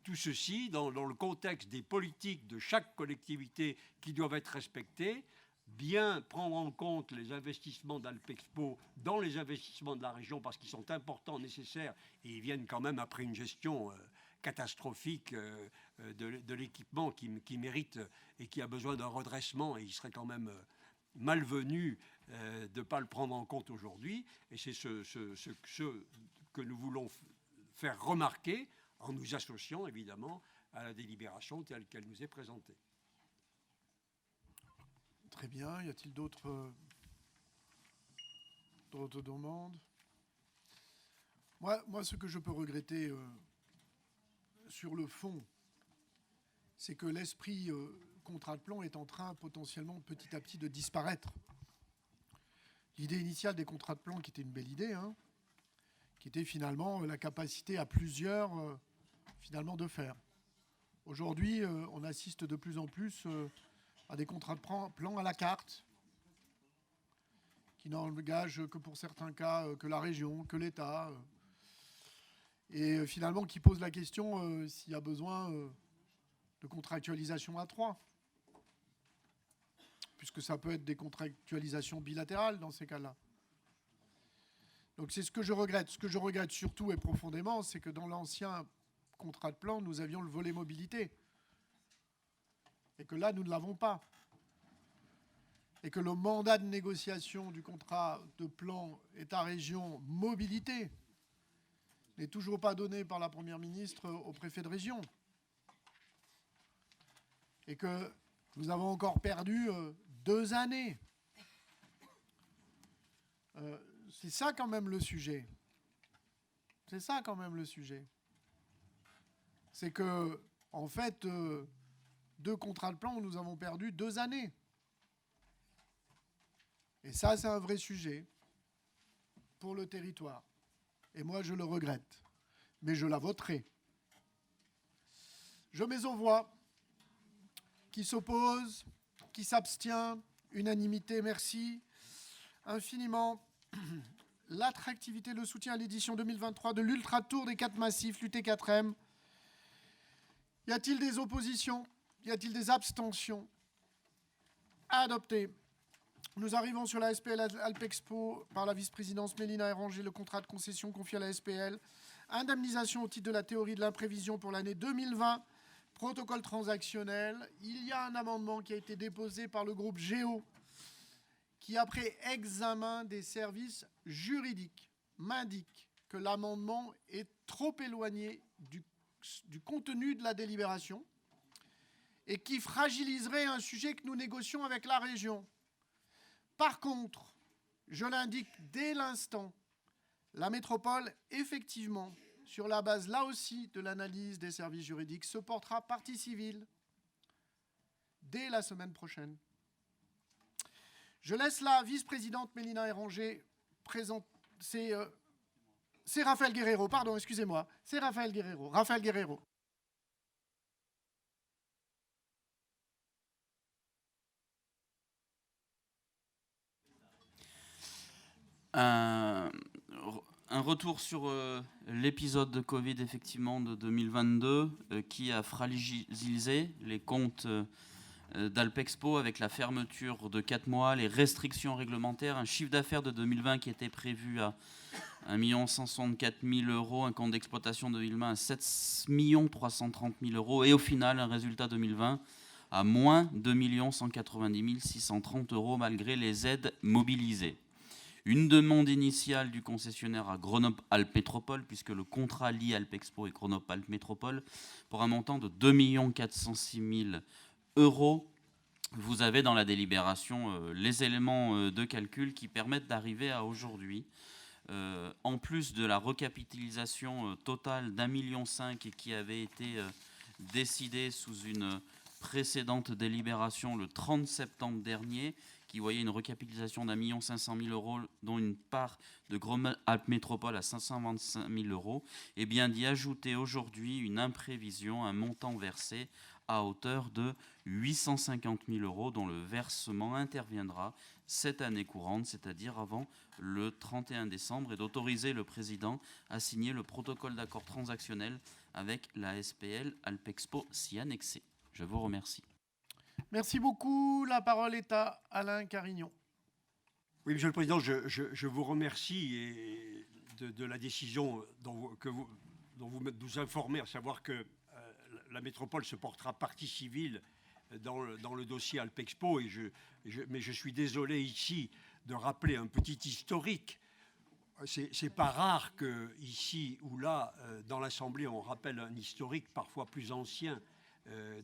Speaker 6: tout ceci dans le contexte des politiques de chaque collectivité qui doivent être respectées, bien prendre en compte les investissements d'Alpexpo dans les investissements de la région parce qu'ils sont importants, nécessaires et ils viennent quand même après une gestion catastrophique de l'équipement qui mérite et qui a besoin d'un redressement et il serait quand même malvenu de ne pas le prendre en compte aujourd'hui et c'est ce que nous voulons faire remarquer en nous associant évidemment à la délibération telle qu'elle nous est présentée.
Speaker 1: Très bien. Y a-t-il d'autres demandes? Moi, ce que je peux regretter sur le fond, c'est que l'esprit contrat de plan est en train potentiellement petit à petit de disparaître. L'idée initiale des contrats de plan, qui était une belle idée, hein, qui était finalement la capacité à plusieurs finalement de faire. Aujourd'hui, on assiste de plus en plus à des contrats de plan à la carte, qui n'engagent que pour certains cas que la région, que l'État, et finalement qui posent la question s'il y a besoin de contractualisation à 3, puisque ça peut être des contractualisations bilatérales dans ces cas-là. Donc c'est ce que je regrette. Ce que je regrette surtout et profondément, c'est que dans l'ancien contrat de plan, nous avions le volet mobilité. Et que là, nous ne l'avons pas. Et que le mandat de négociation du contrat de plan État-région mobilité n'est toujours pas donné par la Première ministre au préfet de région. Et que nous avons encore perdu 2 années. C'est ça quand même le sujet. C'est ça quand même le sujet. C'est que, en fait, 2 contrats de plan où nous avons perdu 2 années. Et ça, c'est un vrai sujet pour le territoire. Et moi, je le regrette. Mais je la voterai. Je mets aux voix. Qui s'oppose, qui s'abstient, unanimité, merci infiniment. L'attractivité, le soutien à l'édition 2023 de l'Ultra Tour des 4 massifs, l'UT4M. Y a-t-il des oppositions? Y a-t-il des abstentions? Adopté. Nous arrivons sur la SPL Alpexpo par la vice-présidence Mélina Héranger, le contrat de concession confié à la SPL. Indemnisation au titre de la théorie de l'imprévision pour l'année 2020. Protocole transactionnel. Il y a un amendement qui a été déposé par le groupe Géo qui, après examen des services juridiques, m'indique que l'amendement est trop éloigné du contenu de la délibération et qui fragiliserait un sujet que nous négocions avec la région. Par contre, je l'indique dès l'instant, la métropole, effectivement, sur la base, là aussi, de l'analyse des services juridiques, se portera partie civile dès la semaine prochaine. Je laisse la vice-présidente Mélina Héranger présenter. C'est Raphaël Guerreiro, pardon, excusez-moi. C'est Raphaël Guerreiro. Raphaël Guerreiro.
Speaker 4: Un retour sur l'épisode de Covid, effectivement, de 2022, qui a fragilisé les comptes d'Alpexpo avec la fermeture de 4 mois, les restrictions réglementaires, un chiffre d'affaires de 2020 qui était prévu à 1 164 000 €, un compte d'exploitation de 2020 à 7 330 000 €, et au final, un résultat 2020 à moins 2 190 630 € malgré les aides mobilisées. Une demande initiale du concessionnaire à Grenoble-Alpes Métropole, puisque le contrat lie Alpexpo et Grenoble-Alpes Métropole, pour un montant de 2 406 000 €. Vous avez dans la délibération les éléments de calcul qui permettent d'arriver à aujourd'hui. En plus de la recapitalisation totale d'1,5 million qui avait été décidée sous une précédente délibération le 30 septembre dernier, qui voyait une recapitalisation d'1 500 000 €, dont une part de Grenoble-Alpes Métropole à 525 000 €, et bien d'y ajouter aujourd'hui une imprévision, un montant versé à hauteur de 850 000 € dont le versement interviendra cette année courante, c'est-à-dire avant le 31 décembre, et d'autoriser le président à signer le protocole d'accord transactionnel avec la SPL Alpexpo s'y annexer. Je vous remercie.
Speaker 1: Merci beaucoup. La parole est à Alain Carignon.
Speaker 6: Oui, Monsieur le Président, je vous remercie de la décision dont vous nous informez, à savoir que la métropole se portera partie civile dans le dossier Alpexpo. Mais je suis désolé ici de rappeler un petit historique. c'est pas rare que ici ou là, dans l'Assemblée, on rappelle un historique parfois plus ancien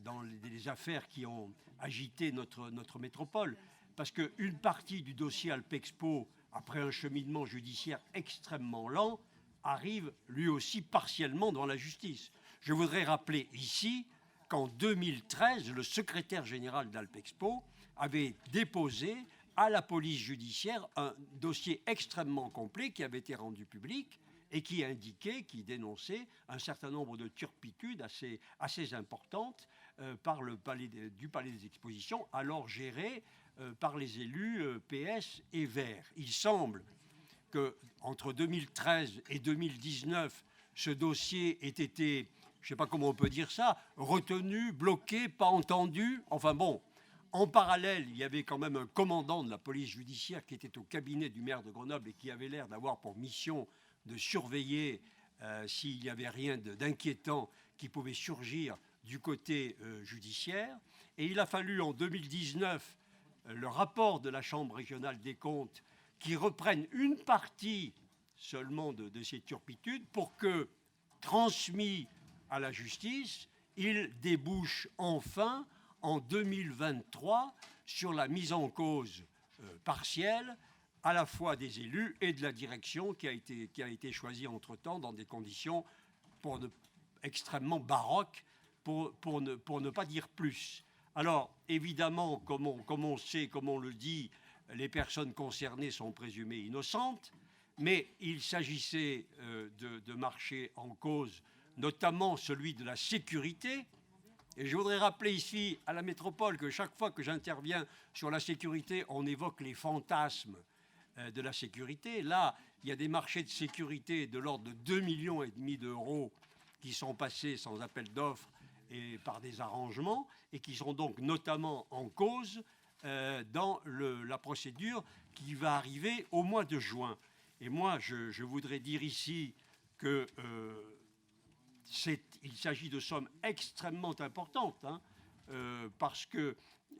Speaker 6: dans les affaires qui ont agité notre métropole. Parce qu'une partie du dossier Alpexpo, après un cheminement judiciaire extrêmement lent, arrive lui aussi partiellement devant la justice. Je voudrais rappeler ici qu'en 2013, le secrétaire général d'Alpexpo avait déposé à la police judiciaire un dossier extrêmement complet qui avait été rendu public et qui indiquait, qui dénonçait un certain nombre de turpitudes assez importantes du Palais des Expositions, alors géré par les élus PS et Verts. Il semble qu'entre 2013 et 2019, ce dossier ait été, je ne sais pas comment on peut dire ça, retenu, bloqué, pas entendu. Enfin bon, en parallèle, il y avait quand même un commandant de la police judiciaire qui était au cabinet du maire de Grenoble et qui avait l'air d'avoir pour mission de surveiller s'il n'y avait rien d'inquiétant qui pouvait surgir du côté judiciaire. Et il a fallu en 2019 le rapport de la Chambre régionale des comptes qui reprenne une partie seulement de ces turpitudes pour que, transmis à la justice, il débouche enfin en 2023 sur la mise en cause partielle à la fois des élus et de la direction qui a été choisie entre-temps dans des conditions extrêmement baroques, pour ne pas dire plus. Alors, évidemment, comme on sait, comme on le dit, les personnes concernées sont présumées innocentes, mais il s'agissait de marchés en cause, notamment celui de la sécurité. Et je voudrais rappeler ici à la métropole que chaque fois que j'interviens sur la sécurité, on évoque les fantasmes de la sécurité. Là, il y a des marchés de sécurité de l'ordre de 2,5 millions d'euros qui sont passés sans appel d'offres et par des arrangements et qui sont donc notamment en cause dans la procédure qui va arriver au mois de juin. Et moi, je voudrais dire ici que il s'agit de sommes extrêmement importantes, parce que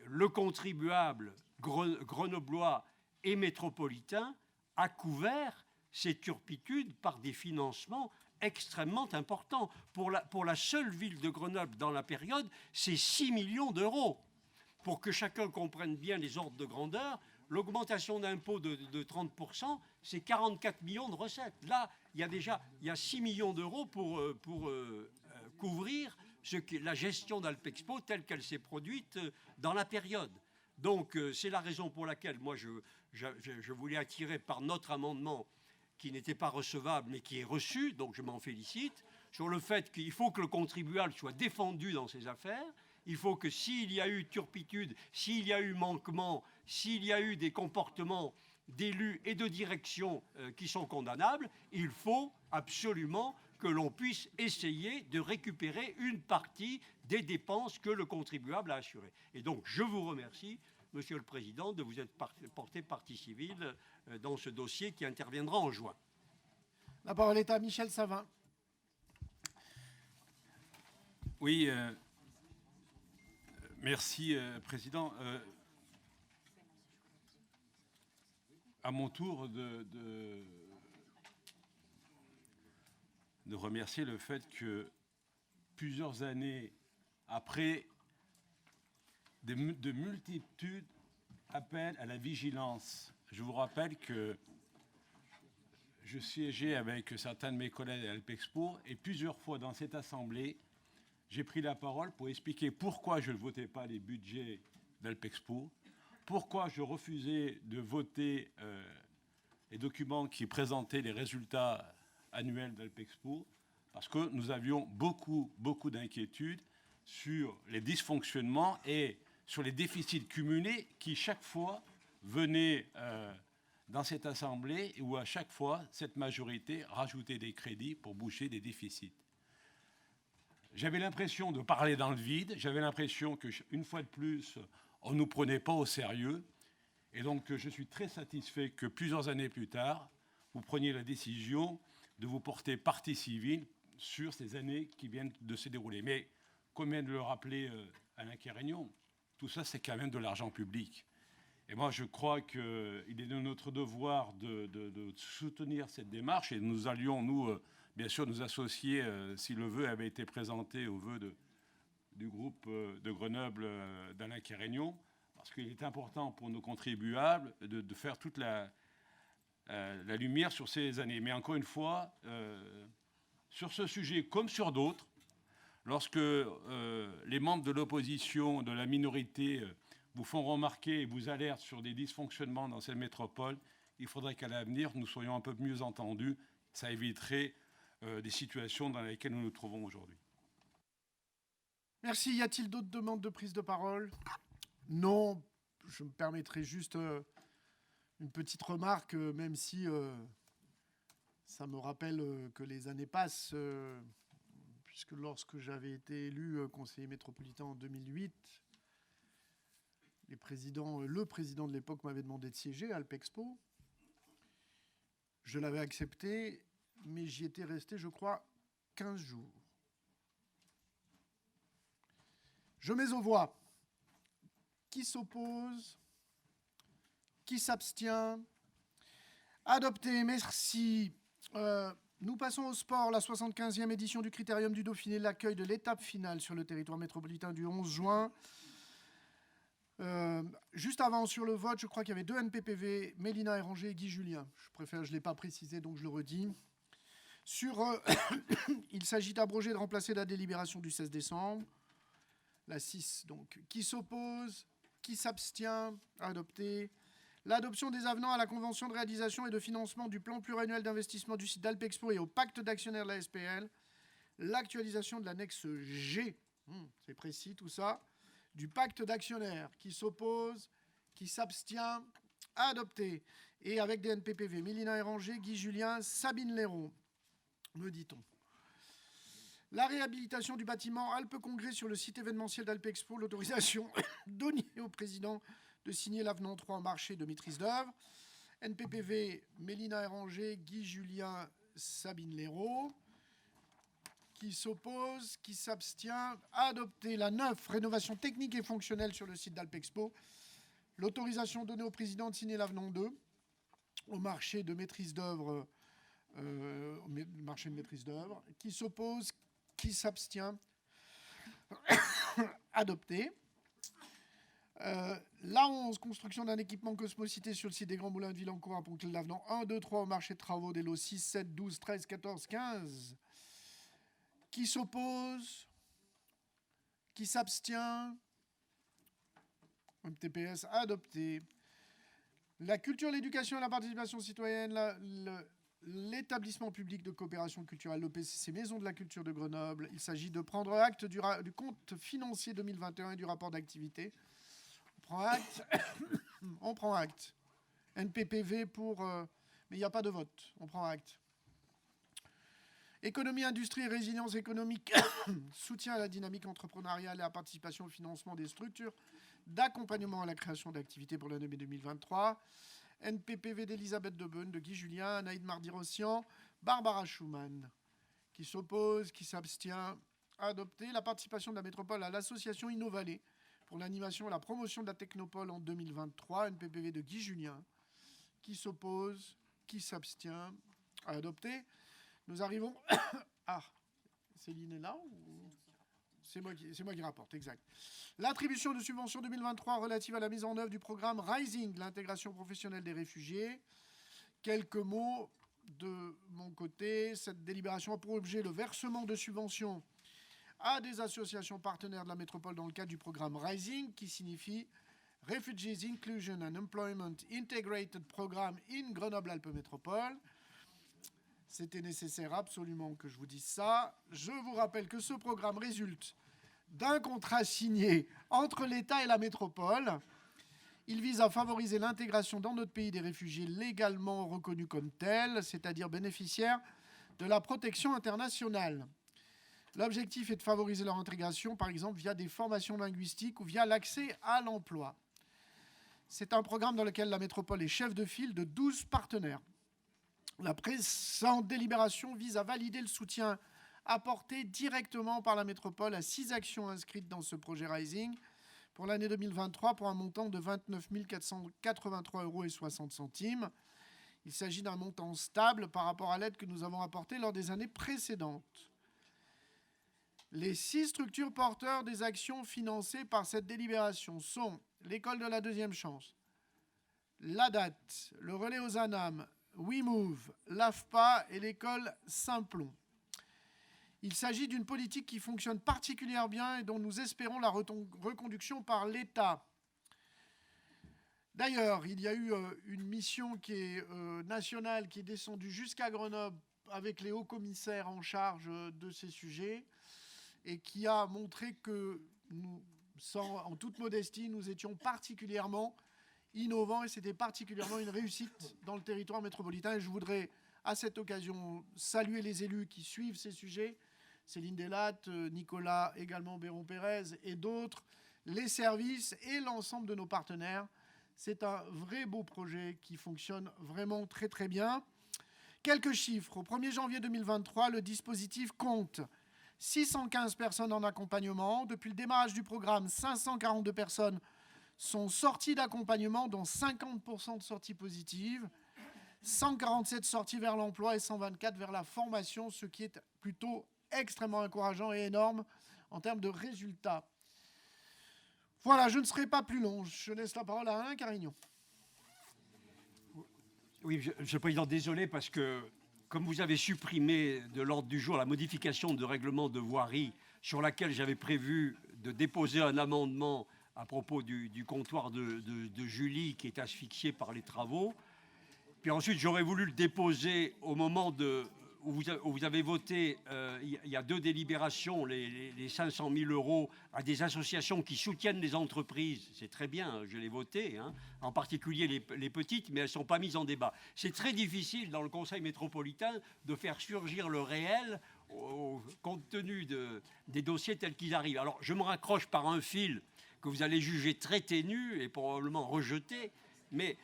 Speaker 6: le contribuable grenoblois et métropolitain a couvert ces turpitudes par des financements extrêmement importants. Pour la seule ville de Grenoble dans la période, c'est 6 millions d'euros. Pour que chacun comprenne bien les ordres de grandeur, l'augmentation d'impôt de 30%, c'est 44 millions de recettes. Là, il y a 6 millions d'euros pour couvrir la gestion d'Alpexpo telle qu'elle s'est produite dans la période. Donc, c'est la raison pour laquelle moi, je voulais attirer par notre amendement, qui n'était pas recevable, mais qui est reçu, donc je m'en félicite, sur le fait qu'il faut que le contribuable soit défendu dans ces affaires. Il faut que s'il y a eu turpitude, s'il y a eu manquement, s'il y a eu des comportements d'élus et de direction qui sont condamnables, il faut absolument que l'on puisse essayer de récupérer une partie des dépenses que le contribuable a assurées. Et donc, je vous remercie, Monsieur le Président, de vous être porté partie civile dans ce dossier qui interviendra en juin.
Speaker 1: La parole est à Michel Savin.
Speaker 7: Oui, merci, Président. À mon tour de remercier le fait que plusieurs années après, de multitudes appellent à la vigilance. Je vous rappelle que je siégeais avec certains de mes collègues à Alpexpo et plusieurs fois dans cette assemblée, j'ai pris la parole pour expliquer pourquoi je ne votais pas les budgets d'Alpexpo, pourquoi je refusais de voter les documents qui présentaient les résultats annuels d'Alpexpo, parce que nous avions beaucoup d'inquiétudes sur les dysfonctionnements et sur les déficits cumulés qui, chaque fois, venaient dans cette assemblée où, à chaque fois, cette majorité rajoutait des crédits pour boucher des déficits. J'avais l'impression de parler dans le vide, j'avais l'impression qu'une fois de plus, on ne nous prenait pas au sérieux. Et donc, je suis très satisfait que plusieurs années plus tard, vous preniez la décision de vous porter partie civile sur ces années qui viennent de se dérouler. Mais, comme vient de le rappeler Alain Quérignon, tout ça, c'est quand même de l'argent public. Et moi, je crois qu'il est de notre devoir de soutenir cette démarche. Et nous allions, nous, bien sûr, nous associer, si le vœu avait été présenté au vœu du groupe de Grenoble d'Alain Quérignon, parce qu'il est important pour nos contribuables de faire toute la lumière sur ces années. Mais encore une fois, sur ce sujet comme sur d'autres, lorsque les membres de l'opposition, de la minorité, vous font remarquer et vous alertent sur des dysfonctionnements dans cette métropole, il faudrait qu'à l'avenir, nous soyons un peu mieux entendus. Ça éviterait des situations dans lesquelles nous nous trouvons aujourd'hui.
Speaker 1: Merci. Y a-t-il d'autres demandes de prise de parole? Non. Je me permettrai juste une petite remarque, même si ça me rappelle que les années passent, puisque lorsque j'avais été élu conseiller métropolitain en 2008, le président de l'époque m'avait demandé de siéger à Alpexpo. Je l'avais accepté, mais j'y étais resté, je crois, 15 jours. Je mets aux voix. Qui s'oppose? Qui s'abstient? Adopté, merci. Nous passons au sport, la 75e édition du Critérium du Dauphiné, l'accueil de l'étape finale sur le territoire métropolitain du 11 juin. Juste avant, sur le vote, je crois qu'il y avait 2 NPPV, Mélina Héranger et Guy Julien. Je ne l'ai pas précisé, donc je le redis. Il s'agit d'abroger et de remplacer la délibération du 16 décembre. La 6, donc. Qui s'oppose? Qui s'abstient? Adopté. L'adoption des avenants à la convention de réalisation et de financement du plan pluriannuel d'investissement du site d'Alpexpo et au pacte d'actionnaires de la SPL. L'actualisation de l'annexe G, c'est précis tout ça, du pacte d'actionnaires. Qui s'oppose? Qui s'abstient? Adopté. Et avec des NPPV, Mélina Héranger, Guy Julien, Sabine Léraud, me dit-on. La réhabilitation du bâtiment Alpes Congrès sur le site événementiel d'Alpexpo, l'autorisation donnée au président de signer l'avenant 3 en marché de maîtrise d'œuvre. NPPV, Mélina Héranger, Guy Julien, Sabine Léraud. Qui s'oppose? Qui s'abstient? Adopté. La 9, rénovation technique et fonctionnelle sur le site d'Alpexpo. L'autorisation donnée au président de signer l'avenant 2 au marché de maîtrise d'œuvre. Marché de maîtrise d'œuvre. Qui s'oppose? Qui s'abstient? Adopté. La 11, construction d'un équipement Cosmocité sur le site des Grands Moulins de Villancourt à Pont-Clair-Lavenant. 1, 2, 3 au marché de travaux des lots 6, 7, 12, 13, 14, 15. Qui s'oppose? Qui s'abstient? MTPS adopté. La culture, l'éducation et la participation citoyenne, l'établissement public de coopération culturelle, le PCC Maison de la Culture de Grenoble. Il s'agit de prendre acte du compte financier 2021 et du rapport d'activité. On prend acte. On prend acte. NPPV pour... mais il n'y a pas de vote. On prend acte. Économie, industrie et résilience économique. Soutien à la dynamique entrepreneuriale et à la participation au financement des structures d'accompagnement à la création d'activités pour l'année 2023. NPPV d'Elisabeth Debeune, de Guy Julien, Anaïd Mardi-Rossian, Barbara Schumann. Qui s'oppose, qui s'abstient. Adopté. La participation de la métropole à l'association Innovalet pour l'animation et la promotion de la Technopole en 2023. NPPV de Guy Julien. Qui s'oppose, qui s'abstient. Adopté. Nous arrivons... Ah, Céline est là ou... C'est moi qui rapporte, exact. L'attribution de subventions 2023 relative à la mise en œuvre du programme Rising, l'intégration professionnelle des réfugiés. Quelques mots de mon côté. Cette délibération a pour objet le versement de subventions à des associations partenaires de la métropole dans le cadre du programme Rising, qui signifie Refugees Inclusion and Employment Integrated Program in Grenoble-Alpes Métropole. C'était nécessaire absolument que je vous dise ça. Je vous rappelle que ce programme résulte d'un contrat signé entre l'État et la métropole. Il vise à favoriser l'intégration dans notre pays des réfugiés légalement reconnus comme tels, c'est-à-dire bénéficiaires de la protection internationale. L'objectif est de favoriser leur intégration, par exemple via des formations linguistiques ou via l'accès à l'emploi. C'est un programme dans lequel la métropole est chef de file de 12 partenaires. La présente délibération vise à valider le soutien apporté directement par la métropole à 6 actions inscrites dans ce projet Rising pour l'année 2023 pour un montant de 29 483,60 euros. Il s'agit d'un montant stable par rapport à l'aide que nous avons apportée lors des années précédentes. Les 6 structures porteurs des actions financées par cette délibération sont l'École de la Deuxième Chance, l'ADAT, le Relais aux ANAM, WeMove, l'AFPA et l'école Saint-Plon. Il s'agit d'une politique qui fonctionne particulièrement bien et dont nous espérons la reconduction par l'État. D'ailleurs, il y a eu une mission qui est nationale qui est descendue jusqu'à Grenoble avec les hauts commissaires en charge de ces sujets et qui a montré que nous, en toute modestie, nous étions particulièrement innovants et c'était particulièrement une réussite dans le territoire métropolitain. Et je voudrais à cette occasion saluer les élus qui suivent ces sujets, Céline Delatte, Nicolas également Béron-Pérez et d'autres, les services et l'ensemble de nos partenaires. C'est un vrai beau projet qui fonctionne vraiment très très bien. Quelques chiffres. Au 1er janvier 2023, le dispositif compte 615 personnes en accompagnement. Depuis le démarrage du programme, 542 personnes sont sorties d'accompagnement, dont 50% de sorties positives, 147 sorties vers l'emploi et 124 vers la formation, ce qui est plutôt extrêmement encourageant et énorme en termes de résultats. Voilà, je ne serai pas plus long. Je laisse la parole à Alain Carignon.
Speaker 6: Oui, Monsieur le Président, désolé parce que comme vous avez supprimé de l'ordre du jour la modification de règlement de voirie sur laquelle j'avais prévu de déposer un amendement à propos du comptoir de Julie qui est asphyxié par les travaux, puis ensuite j'aurais voulu le déposer au moment où vous avez voté, il y a 2 délibérations, les 500 000 euros à des associations qui soutiennent les entreprises. C'est très bien, je l'ai voté, hein, en particulier les petites, mais elles ne sont pas mises en débat. C'est très difficile dans le Conseil métropolitain de faire surgir le réel compte tenu des dossiers tels qu'ils arrivent. Alors, je me raccroche par un fil que vous allez juger très ténu et probablement rejeté, mais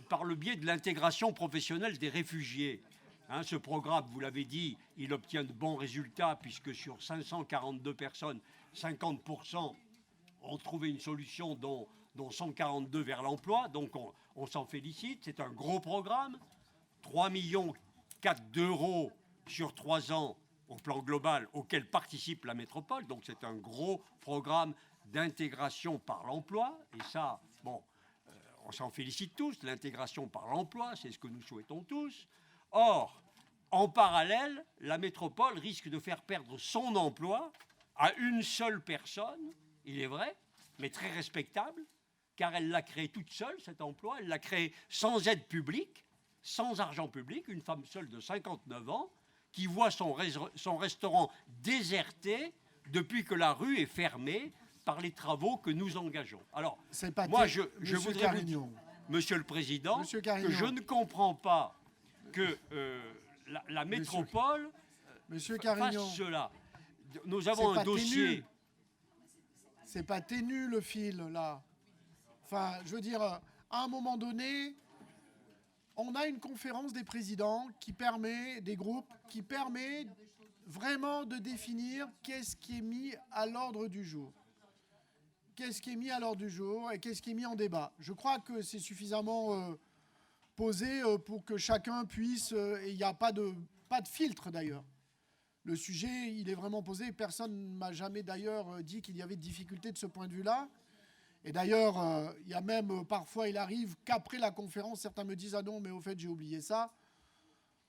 Speaker 6: par le biais de l'intégration professionnelle des réfugiés. Hein, ce programme, vous l'avez dit, il obtient de bons résultats puisque sur 542 personnes, 50% ont trouvé une solution dont 142 vers l'emploi. Donc on s'en félicite. C'est un gros programme. 3,4 millions d'euros sur 3 ans au plan global auquel participe la métropole. Donc c'est un gros programme d'intégration par l'emploi. Et ça, bon, on s'en félicite tous. L'intégration par l'emploi, c'est ce que nous souhaitons tous. Or, en parallèle, la métropole risque de faire perdre son emploi à une seule personne, il est vrai, mais très respectable, car elle l'a créé toute seule, cet emploi. Elle l'a créé sans aide publique, sans argent public, une femme seule de 59 ans, qui voit son restaurant déserté depuis que la rue est fermée par les travaux que nous engageons. Alors, moi, je voudrais vous dire, Monsieur le Président, que je ne comprends pas que la métropole fasse cela. Nous avons un dossier...
Speaker 1: C'est pas ténu le fil, là. Enfin, je veux dire, à un moment donné, on a une conférence des présidents qui permet, des groupes, qui permet vraiment de définir qu'est-ce qui est mis à l'ordre du jour. Qu'est-ce qui est mis à l'ordre du jour et qu'est-ce qui est mis en débat. Je crois que c'est suffisamment posé pour que chacun puisse... et il n'y a pas de filtre, d'ailleurs. Le sujet, il est vraiment posé. Personne ne m'a jamais, d'ailleurs, dit qu'il y avait de difficultés de ce point de vue-là. Et d'ailleurs, il y a même, parfois, il arrive qu'après la conférence, certains me disent « Ah non, mais au fait, j'ai oublié ça ».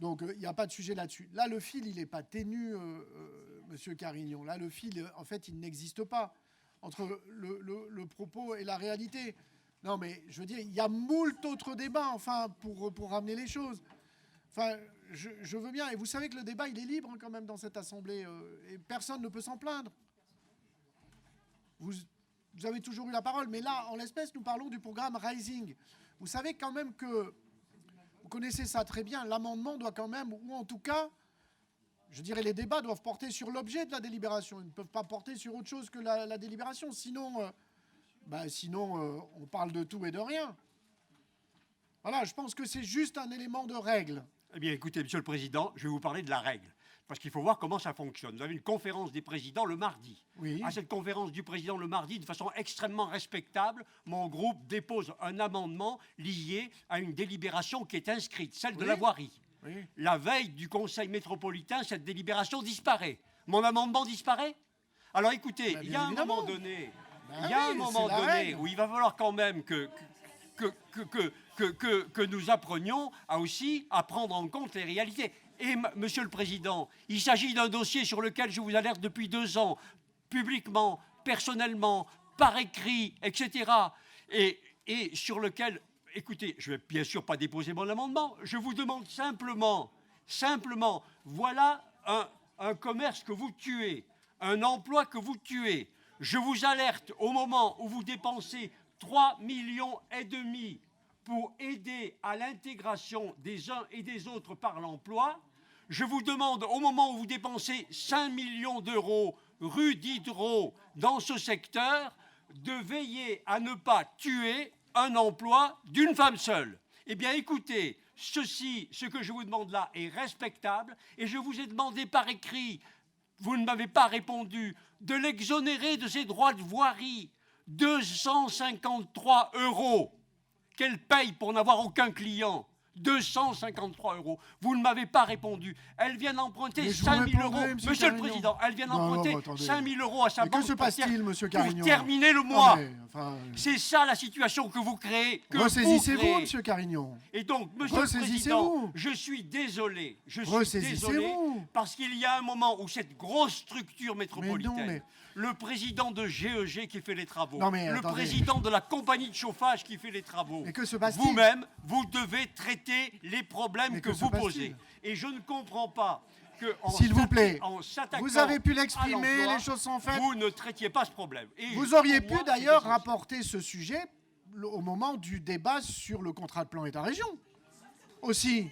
Speaker 1: Donc, il n'y a pas de sujet là-dessus. Là, le fil, il n'est pas ténu, Monsieur Carignon. Là, le fil, en fait, il n'existe pas entre le propos et la réalité. Non, mais je veux dire, il y a moult autres débats, enfin, pour ramener les choses. Enfin, je veux bien. Et vous savez que le débat, il est libre quand même dans cette Assemblée. Et personne ne peut s'en plaindre. Vous avez toujours eu la parole. Mais là, en l'espèce, nous parlons du programme Rising. Vous savez quand même que, vous connaissez ça très bien, l'amendement doit quand même, ou en tout cas, je dirais les débats doivent porter sur l'objet de la délibération. Ils ne peuvent pas porter sur autre chose que la délibération. Sinon, on parle de tout et de rien. Voilà, je pense que c'est juste un élément de règle.
Speaker 6: Eh bien, écoutez, Monsieur le Président, je vais vous parler de la règle. parce qu'il faut voir comment ça fonctionne. Vous avez une conférence des présidents le mardi.
Speaker 1: Oui.
Speaker 6: À cette conférence du président le mardi, de façon extrêmement respectable, mon groupe dépose un amendement lié à une délibération qui est inscrite, celle de
Speaker 1: Oui.
Speaker 6: la voirie.
Speaker 1: Oui.
Speaker 6: La veille du Conseil métropolitain, cette délibération disparaît. Mon amendement disparaît. Alors écoutez,
Speaker 1: Bah,
Speaker 6: il
Speaker 1: bien
Speaker 6: y a un
Speaker 1: évidemment.
Speaker 6: moment donné,
Speaker 1: Bah
Speaker 6: il y a un
Speaker 1: oui,
Speaker 6: moment
Speaker 1: c'est la
Speaker 6: donné
Speaker 1: règle.
Speaker 6: où il va falloir quand même que nous apprenions à aussi à prendre en compte les réalités. Et Monsieur le Président, il s'agit d'un dossier sur lequel je vous alerte depuis 2 ans, publiquement, personnellement, par écrit, etc. Et sur lequel, écoutez, je ne vais bien sûr pas déposer mon amendement, je vous demande simplement, voilà un commerce que vous tuez, un emploi que vous tuez. Je vous alerte au moment où vous dépensez 3,5 millions pour aider à l'intégration des uns et des autres par l'emploi. Je vous demande, au moment où vous dépensez 5 millions d'euros rue Diderot dans ce secteur, de veiller à ne pas tuer un emploi d'une femme seule. Eh bien, écoutez, ce que je vous demande là est respectable, et je vous ai demandé par écrit, vous ne m'avez pas répondu, de l'exonérer de ses droits de voirie. 253 € qu'elle paye pour n'avoir aucun client. 253 €. Vous ne m'avez pas répondu. Elle vient d'emprunter
Speaker 1: Mais je vous
Speaker 6: 5 000
Speaker 1: répondrai,
Speaker 6: €.
Speaker 1: monsieur
Speaker 6: Monsieur le
Speaker 1: Carignan.
Speaker 6: Président, elle vient
Speaker 1: Non, non,
Speaker 6: d'emprunter
Speaker 1: attendez.
Speaker 6: 5 000 € à sa
Speaker 1: Mais
Speaker 6: banque
Speaker 1: que se passe-t-il, monsieur Carignan?
Speaker 6: pour terminer le
Speaker 1: Non,
Speaker 6: mois.
Speaker 1: mais, enfin,
Speaker 6: C'est ça la situation que vous créez. Que vous
Speaker 1: ressaisissez-vous,
Speaker 6: créez.
Speaker 1: monsieur Carignan.
Speaker 6: Et donc, Monsieur le Président,
Speaker 1: Ressaisissez-vous.
Speaker 6: je suis désolé. Je suis
Speaker 1: Ressaisissez-vous.
Speaker 6: désolé parce qu'il y a un moment où cette grosse structure métropolitaine,
Speaker 1: Mais non, mais-
Speaker 6: le président de GEG qui fait les travaux,
Speaker 1: Non, mais
Speaker 6: le
Speaker 1: attendez.
Speaker 6: président de la compagnie de chauffage qui fait les travaux,
Speaker 1: Mais que se passe-t-il?
Speaker 6: vous-même, vous devez traiter les problèmes
Speaker 1: Mais
Speaker 6: que
Speaker 1: que se
Speaker 6: vous
Speaker 1: passe-t-il?
Speaker 6: posez. Et je ne comprends pas que,
Speaker 1: S'il vous plaît,
Speaker 6: en s'attaquant
Speaker 1: vous avez pu
Speaker 6: à
Speaker 1: l'exprimer,
Speaker 6: l'emploi,
Speaker 1: les choses sont faites.
Speaker 6: vous ne traitiez pas ce problème. Et
Speaker 1: Vous auriez
Speaker 6: pour
Speaker 1: pu
Speaker 6: moi,
Speaker 1: d'ailleurs
Speaker 6: c'est
Speaker 1: rapporter ce sujet au moment du débat sur le contrat de plan État-région. Aussi.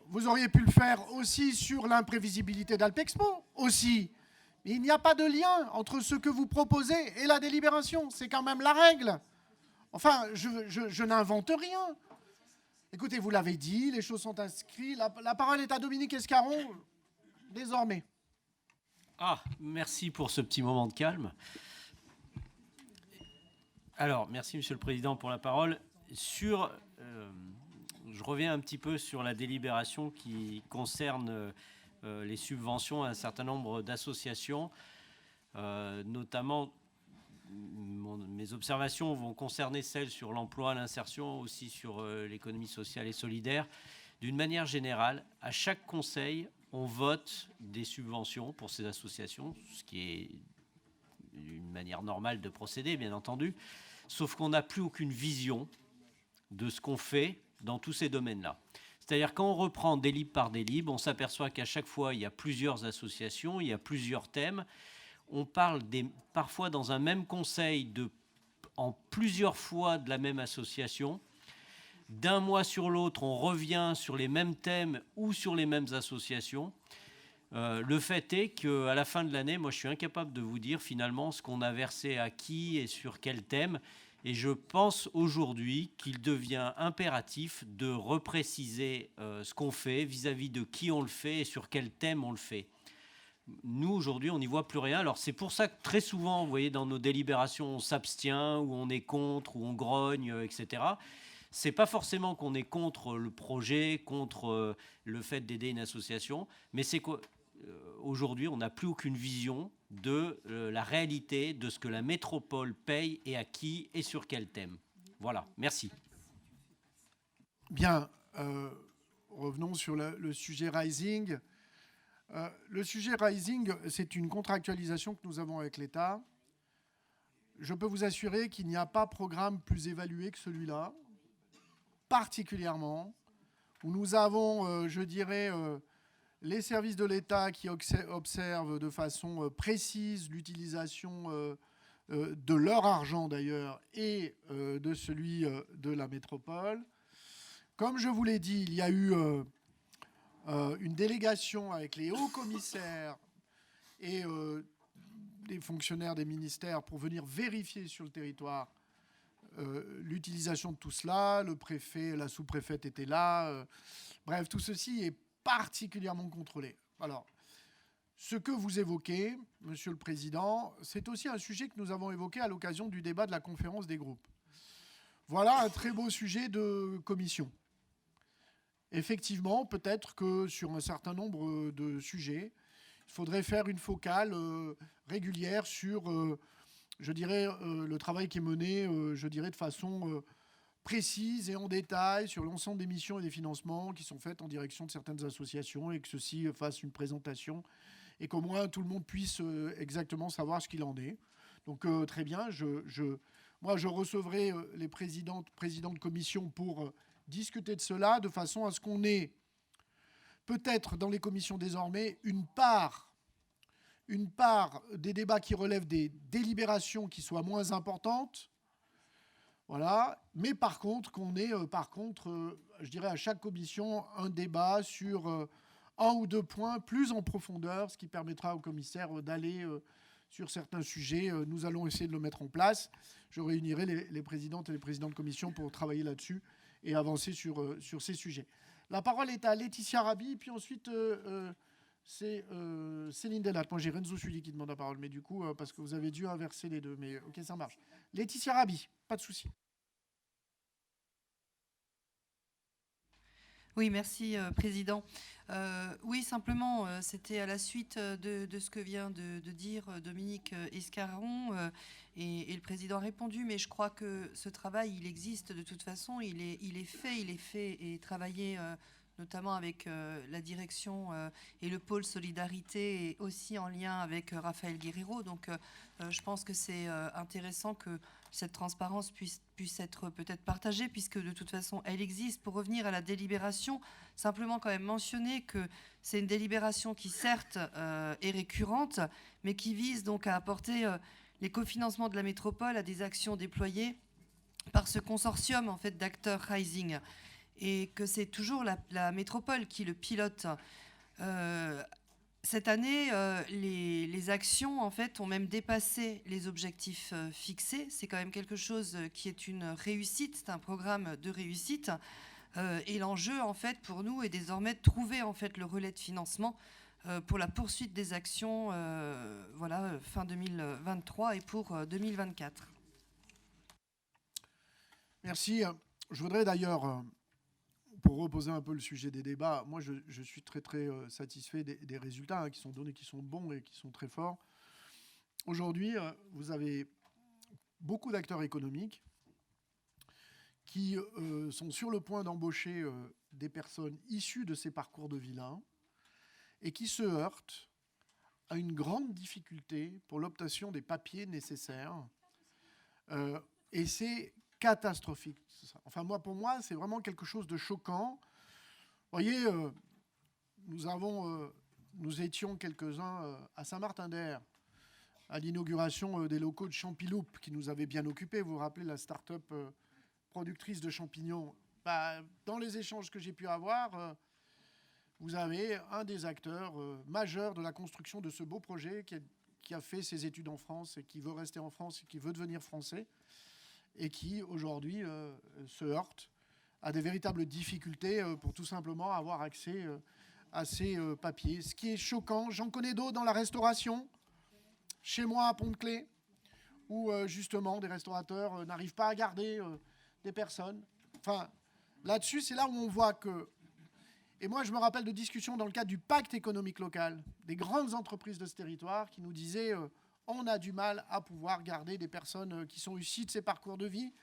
Speaker 1: Vous auriez pu le faire aussi sur l'imprévisibilité d'Alpexpo. Aussi. Mais il n'y a pas de lien entre ce que vous proposez et la délibération. C'est quand même la règle. Enfin, je n'invente rien. Écoutez, vous l'avez dit, les choses sont inscrites. La parole est à Dominique Escaron, désormais.
Speaker 8: Ah, merci pour ce petit moment de calme. Alors, merci Monsieur le Président pour la parole. Je reviens un petit peu sur la délibération qui concerne les subventions à un certain nombre d'associations, notamment mes observations vont concerner celles sur l'emploi, l'insertion, aussi sur l'économie sociale et solidaire. D'une manière générale, à chaque conseil, on vote des subventions pour ces associations, ce qui est une manière normale de procéder, bien entendu, sauf qu'on n'a plus aucune vision de ce qu'on fait dans tous ces domaines-là. C'est-à-dire quand on reprend délib par délib, on s'aperçoit qu'à chaque fois, il y a plusieurs associations, il y a plusieurs thèmes. On parle parfois dans un même conseil en plusieurs fois de la même association. D'un mois sur l'autre, on revient sur les mêmes thèmes ou sur les mêmes associations. Le fait est qu'à la fin de l'année, moi, je suis incapable de vous dire finalement ce qu'on a versé à qui et sur quel thème. Et je pense aujourd'hui qu'il devient impératif de repréciser ce qu'on fait vis-à-vis de qui on le fait et sur quel thème on le fait. Nous, aujourd'hui, on n'y voit plus rien. Alors, c'est pour ça que très souvent, vous voyez, dans nos délibérations, on s'abstient, ou on est contre, ou on grogne, etc. C'est pas forcément qu'on est contre le projet, contre le fait d'aider une association, mais c'est qu'aujourd'hui, on n'a plus aucune vision de la réalité de ce que la métropole paye et à qui et sur quel thème. Voilà, merci.
Speaker 1: Bien, revenons sur le sujet Rising. Le sujet Rising, c'est une contractualisation que nous avons avec l'État. Je peux vous assurer qu'il n'y a pas programme plus évalué que celui-là, particulièrement, où nous avons, je dirais, les services de l'État qui observent de façon précise l'utilisation de leur argent d'ailleurs et de celui de la métropole. Comme je vous l'ai dit, il y a eu une délégation avec les hauts commissaires et des fonctionnaires des ministères pour venir vérifier sur le territoire l'utilisation de tout cela. Le préfet, la sous-préfète étaient là. Bref, tout ceci est particulièrement contrôlé. Alors, ce que vous évoquez, Monsieur le Président, c'est aussi un sujet que nous avons évoqué à l'occasion du débat de la conférence des groupes. Voilà un très beau sujet de commission. Effectivement, peut-être que sur un certain nombre de sujets, il faudrait faire une focale régulière sur, je dirais, le travail qui est mené, je dirais, de façon précise et en détail sur l'ensemble des missions et des financements qui sont faites en direction de certaines associations et que ceux-ci fassent une présentation et qu'au moins tout le monde puisse exactement savoir ce qu'il en est. Donc très bien, moi je recevrai les présidents de commission pour discuter de cela de façon à ce qu'on ait peut-être dans les commissions désormais une part des débats qui relèvent des délibérations qui soient moins importantes. Voilà. Mais par contre, qu'on ait, je dirais, à chaque commission, un débat sur un ou deux points plus en profondeur, ce qui permettra aux commissaires d'aller sur certains sujets. Nous allons essayer de le mettre en place. Je réunirai les présidentes et les présidents de commission pour travailler là-dessus et avancer sur ces sujets. La parole est à Laetitia Rabi, puis ensuite, c'est Céline Delattre. Moi, j'ai Renzo Sully qui demande la parole, mais du coup, parce que vous avez dû inverser les deux. Mais ok, ça marche. Laetitia Rabi, pas de souci.
Speaker 9: Oui, merci, Président. Oui, simplement, c'était à la suite de ce que vient de dire Dominique Escarron, et le Président a répondu, mais je crois que ce travail, il existe de toute façon, il est fait et travaillé notamment avec la direction et le pôle solidarité, et aussi en lien avec Raphaël Guerrero. Donc, je pense que c'est intéressant que cette transparence puisse être peut-être partagée, puisque de toute façon, elle existe. Pour revenir à la délibération, simplement quand même mentionner que c'est une délibération qui, certes, est récurrente, mais qui vise donc à apporter les cofinancements de la métropole à des actions déployées par ce consortium en fait, d'acteurs Rising, et que c'est toujours la métropole qui le pilote. Cette année, les actions en fait, ont même dépassé les objectifs fixés. C'est quand même quelque chose qui est une réussite, c'est un programme de réussite. Et l'enjeu en fait, pour nous est désormais de trouver en fait, le relais de financement pour la poursuite des actions voilà, fin 2023 et pour 2024.
Speaker 1: Merci. Je voudrais d'ailleurs, pour reposer un peu le sujet des débats, moi je suis très très satisfait des résultats qui sont donnés, qui sont bons et qui sont très forts. Aujourd'hui, vous avez beaucoup d'acteurs économiques qui sont sur le point d'embaucher des personnes issues de ces parcours de vilains et qui se heurtent à une grande difficulté pour l'obtention des papiers nécessaires. Et c'est catastrophique. Enfin, pour moi, c'est vraiment quelque chose de choquant. Vous voyez, nous étions quelques-uns à Saint-Martin-d'Air, à l'inauguration des locaux de Champiloup, qui nous avait bien occupés. Vous vous rappelez la start-up productrice de champignons. Dans les échanges que j'ai pu avoir, vous avez un des acteurs majeurs de la construction de ce beau projet qui a fait ses études en France et qui veut rester en France et qui veut devenir français et qui, aujourd'hui, se heurte à des véritables difficultés pour tout simplement avoir accès à ces papiers. Ce qui est choquant, j'en connais d'autres dans la restauration, chez moi à Pont-de-Clé, où justement des restaurateurs n'arrivent pas à garder des personnes. Enfin, là-dessus, c'est là où on voit que... Et moi, je me rappelle de discussions dans le cadre du pacte économique local, des grandes entreprises de ce territoire qui nous disaient on a du mal à pouvoir garder des personnes qui sont issues de ces parcours de vie,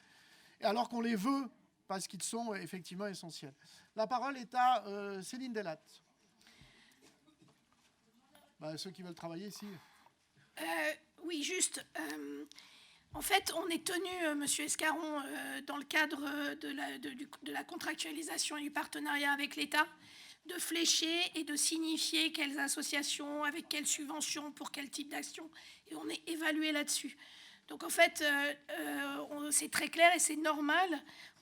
Speaker 1: et alors qu'on les veut parce qu'ils sont effectivement essentiels. La parole est à Céline Delattre. Ceux qui veulent travailler ici.
Speaker 10: Oui, juste. En fait, on est tenu, Monsieur Escarron, dans le cadre de la contractualisation et du partenariat avec l'État, de flécher et de signifier quelles associations, avec quelles subventions, pour quel type d'action, et on est évalué là-dessus. Donc en fait, c'est très clair et c'est normal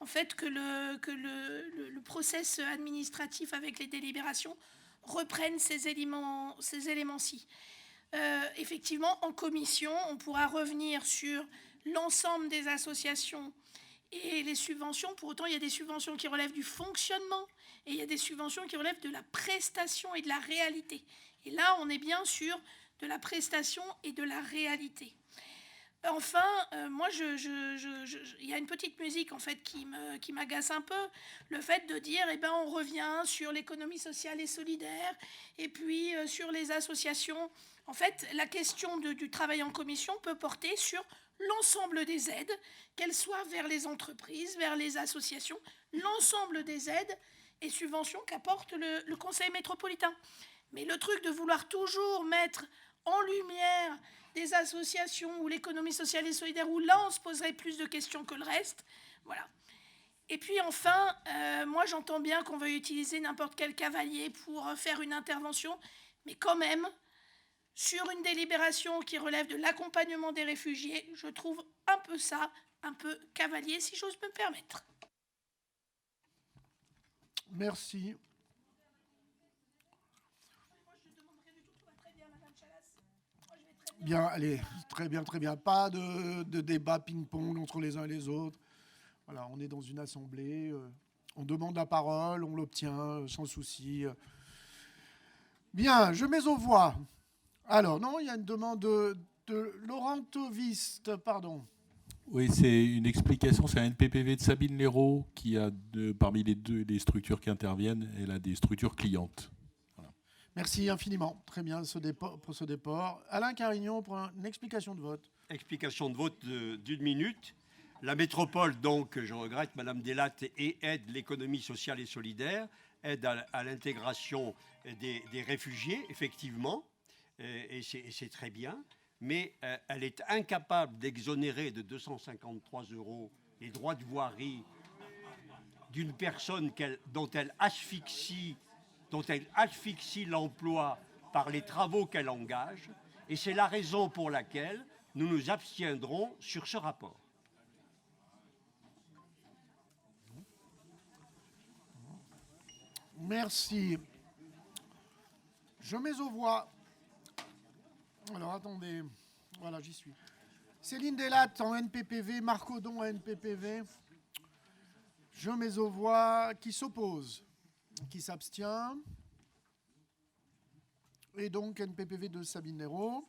Speaker 10: en fait que le process administratif avec les délibérations reprenne ces éléments-ci. Effectivement, en commission, on pourra revenir sur l'ensemble des associations et les subventions. Pour autant, il y a des subventions qui relèvent du fonctionnement et il y a des subventions qui relèvent de la prestation et de la réalité. Et là, on est bien sur de la prestation et de la réalité. Enfin, moi, il y a une petite musique en fait qui m'agace un peu, le fait de dire, eh ben, on revient sur l'économie sociale et solidaire, et puis sur les associations. En fait, la question du travail en commission peut porter sur l'ensemble des aides, qu'elles soient vers les entreprises, vers les associations, l'ensemble des aides et subventions qu'apporte le Conseil métropolitain. Mais le truc de vouloir toujours mettre en lumière des associations ou l'économie sociale et solidaire, où là on se poserait plus de questions que le reste, voilà. Et puis enfin, moi j'entends bien qu'on veuille utiliser n'importe quel cavalier pour faire une intervention, mais quand même, sur une délibération qui relève de l'accompagnement des réfugiés, je trouve un peu ça, un peu cavalier, si j'ose me permettre.
Speaker 1: Merci. Bien, allez, très bien, très bien. Pas de débat ping-pong entre les uns et les autres. Voilà, on est dans une assemblée, on demande la parole, on l'obtient sans souci. Bien, je mets aux voix. Alors, non, il y a une demande de Laurent Toviste, pardon.
Speaker 11: Oui, c'est une explication, c'est un NPPV de Sabine Léraud qui a, parmi les structures qui interviennent, elle a des structures clientes. Voilà.
Speaker 1: Merci infiniment. Très bien pour ce déport. Alain Carignon pour une explication de vote.
Speaker 6: Explication de vote d'1 minute. La métropole, donc, je regrette, Madame Delatte, aide l'économie sociale et solidaire, aide à l'intégration des réfugiés, effectivement, et c'est très bien, mais elle est incapable d'exonérer de 253 € les droits de voirie d'une personne dont elle asphyxie l'emploi par les travaux qu'elle engage, et c'est la raison pour laquelle nous nous abstiendrons sur ce rapport.
Speaker 1: Merci. Je mets aux voix. Alors attendez, voilà, j'y suis. Céline Delatte en NPPV, Marc Audon en NPPV. Je mets aux voix. Qui s'oppose? Qui s'abstient? Et donc NPPV de Sabine Léraud.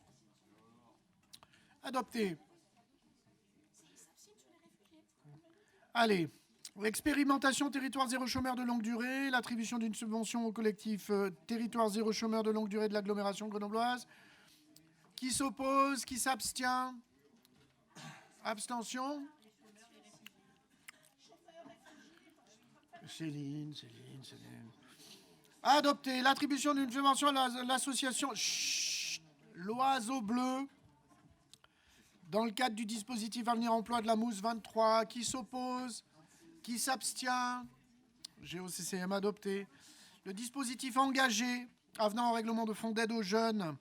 Speaker 1: Adopté. Allez. Expérimentation territoire zéro chômeur de longue durée, l'attribution d'une subvention au collectif territoire zéro chômeur de longue durée de l'agglomération grenobloise. Qui s'oppose? Qui s'abstient? Abstention? Céline. Adopté. L'attribution d'une subvention à l'association L'Oiseau Bleu dans le cadre du dispositif Avenir Emploi de la Mousse 23. Qui s'oppose? Qui s'abstient? GOCCM adopté. Le dispositif engagé avenant au règlement de fonds d'aide aux jeunes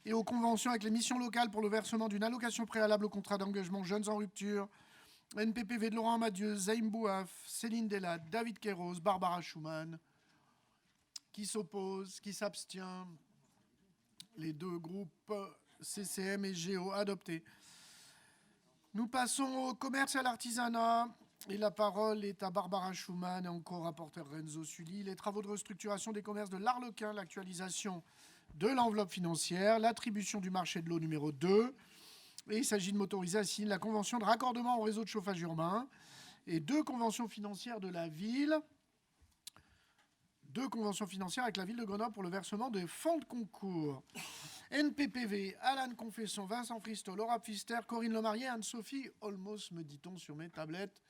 Speaker 1: et aux conventions avec les missions locales pour le versement d'une allocation préalable au contrat d'engagement jeunes en rupture. NPPV de Laurent Amadieu, Zaïm Bouaf, Céline Delatte, David Kéros, Barbara Schumann. Qui s'oppose? Qui s'abstient? Les deux groupes CCM et GO adoptés. Nous passons au commerce et à l'artisanat. Et la parole est à Barbara Schumann et encore rapporteur Renzo Sully. Les travaux de restructuration des commerces de l'Arlequin, l'actualisation de l'enveloppe financière, l'attribution du marché de l'eau numéro 2. Et il s'agit de m'autoriser à signer la convention de raccordement au réseau de chauffage urbain et 2 conventions financières de la ville. 2 conventions financières avec la ville de Grenoble pour le versement des fonds de concours. NPPV, Alan Confession, Vincent Fristo, Laura Pfister, Corinne Lemarié, Anne-Sophie Olmos, me dit-on sur mes tablettes.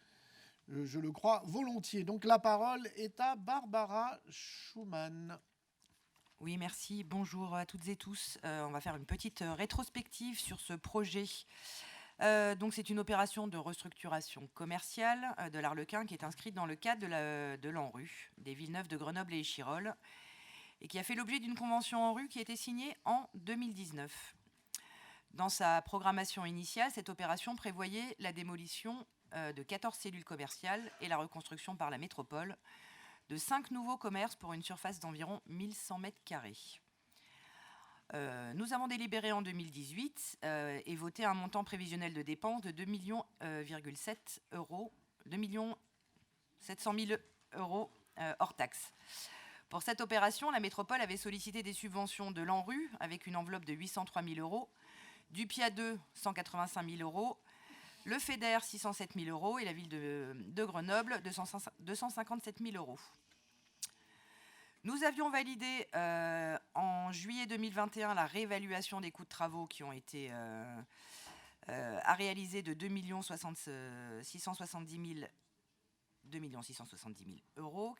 Speaker 1: Je le crois volontiers. Donc la parole est à Barbara Schumann.
Speaker 12: Oui, merci. Bonjour à toutes et tous. On va faire une petite rétrospective sur ce projet. Donc c'est une opération de restructuration commerciale de l'Arlequin qui est inscrite dans le cadre de l'ANRU, des Villeneuve de Grenoble et Échirolles, et qui a fait l'objet d'une convention ANRU qui a été signée en 2019. Dans sa programmation initiale, cette opération prévoyait la démolition de 14 cellules commerciales et la reconstruction par la métropole de 5 nouveaux commerces pour une surface d'environ 1100 mètres carrés. Nous avons délibéré en 2018 et voté un montant prévisionnel de dépenses de 2,7 millions €, 2 700 000 € hors taxes, Pour cette opération, la métropole avait sollicité des subventions de l'ANRU avec une enveloppe de 803 000 euros, du PIA2 185 000 euros, le FEDER 607 000 euros et la ville de Grenoble 257 000 euros. Nous avions validé en juillet 2021 la réévaluation des coûts de travaux qui ont été à réaliser de 2 670 000 euros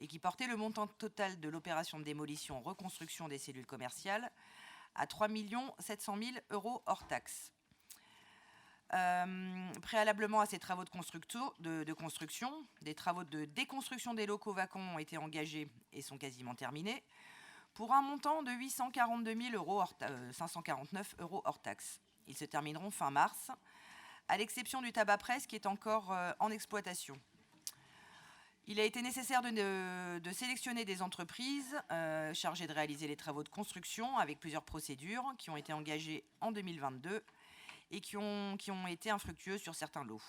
Speaker 12: et qui portait le montant total de l'opération de démolition reconstruction des cellules commerciales à 3 700 000 euros hors taxes. Préalablement à ces travaux de construction, des travaux de déconstruction des locaux vacants ont été engagés et sont quasiment terminés pour un montant de 842 549 euros hors taxes. Ils se termineront fin mars, à l'exception du tabac presse qui est encore en exploitation. Il a été nécessaire de sélectionner des entreprises chargées de réaliser les travaux de construction avec plusieurs procédures qui ont été engagées en 2022 et qui ont été infructueuses sur certains lots.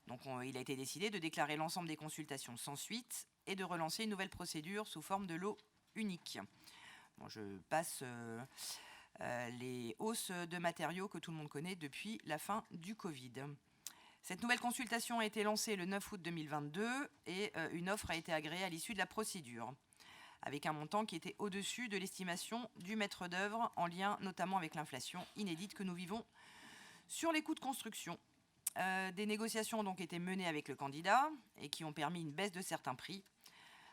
Speaker 12: Donc il a été décidé de déclarer l'ensemble des consultations sans suite et de relancer une nouvelle procédure sous forme de lot unique. Bon, je passe les hausses de matériaux que tout le monde connaît depuis la fin du Covid. Cette nouvelle consultation a été lancée le 9 août 2022 et une offre a été agréée à l'issue de la procédure, avec un montant qui était au-dessus de l'estimation du maître d'œuvre, en lien notamment avec l'inflation inédite que nous vivons sur les coûts de construction. Des négociations ont donc été menées avec le candidat et qui ont permis une baisse de certains prix.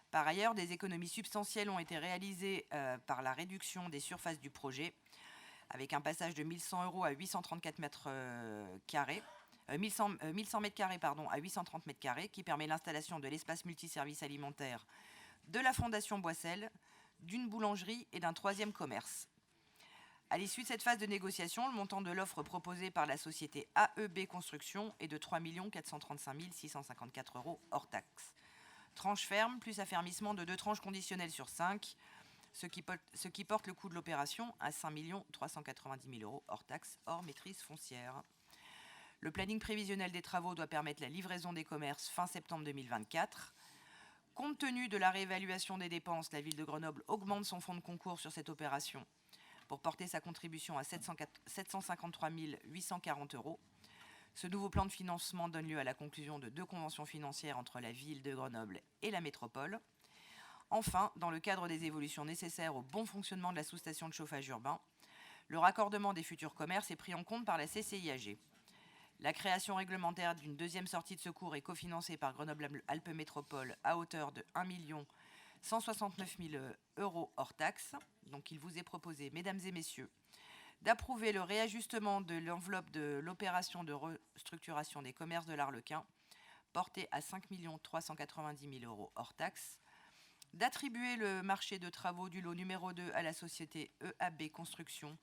Speaker 12: Par ailleurs, des économies substantielles ont été réalisées par la réduction des surfaces du projet, avec un passage de 1100 euros à 834 mètres carrés, 1100 mètres carrés à 830 mètres carrés, qui permet l'installation de l'espace multiservice alimentaire de la Fondation Boissel, d'une boulangerie et d'un troisième commerce. À l'issue de cette phase de négociation, le montant de l'offre proposée par la société AEB Construction est de 3 435 654 euros hors taxes. Tranche ferme plus affermissement de 2 tranches conditionnelles sur 5, ce qui porte le coût de l'opération à 5 390 000 euros hors taxes, hors maîtrise foncière. Le planning prévisionnel des travaux doit permettre la livraison des commerces fin septembre 2024. Compte tenu de la réévaluation des dépenses, la ville de Grenoble augmente son fonds de concours sur cette opération pour porter sa contribution à 753 840 euros. Ce nouveau plan de financement donne lieu à la conclusion de 2 conventions financières entre la ville de Grenoble et la métropole. Enfin, dans le cadre des évolutions nécessaires au bon fonctionnement de la sous-station de chauffage urbain, le raccordement des futurs commerces est pris en compte par la CCIAG. La création réglementaire d'une deuxième sortie de secours est cofinancée par Grenoble-Alpes Métropole à hauteur de 1 169 000 euros hors taxes. Donc il vous est proposé, mesdames et messieurs, d'approuver le réajustement de l'enveloppe de l'opération de restructuration des commerces de l'Arlequin, portée à 5 390 000 euros hors taxes, d'attribuer le marché de travaux du lot numéro 2 à la société EAB Construction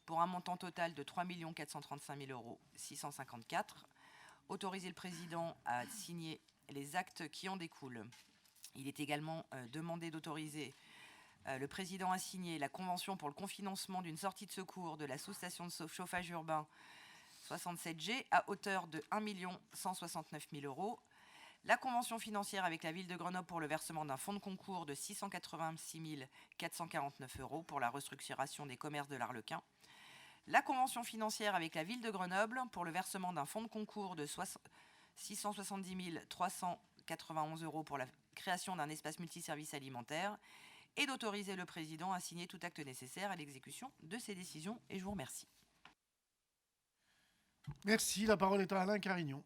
Speaker 12: pour un montant total de 3 435 000 euros 654, autoriser le président à signer les actes qui en découlent. Il est également demandé d'autoriser le président a signé la convention pour le cofinancement d'une sortie de secours de la sous-station de chauffage urbain 67G à hauteur de 1 169 000 euros. La convention financière avec la ville de Grenoble pour le versement d'un fonds de concours de 686 449 euros pour la restructuration des commerces de l'Arlequin. La convention financière avec la ville de Grenoble pour le versement d'un fonds de concours de 670 391 euros pour la création d'un espace multiservice alimentaire et d'autoriser le président à signer tout acte nécessaire à l'exécution de ces décisions. Et je vous remercie.
Speaker 1: Merci. La parole est à Alain Carignon.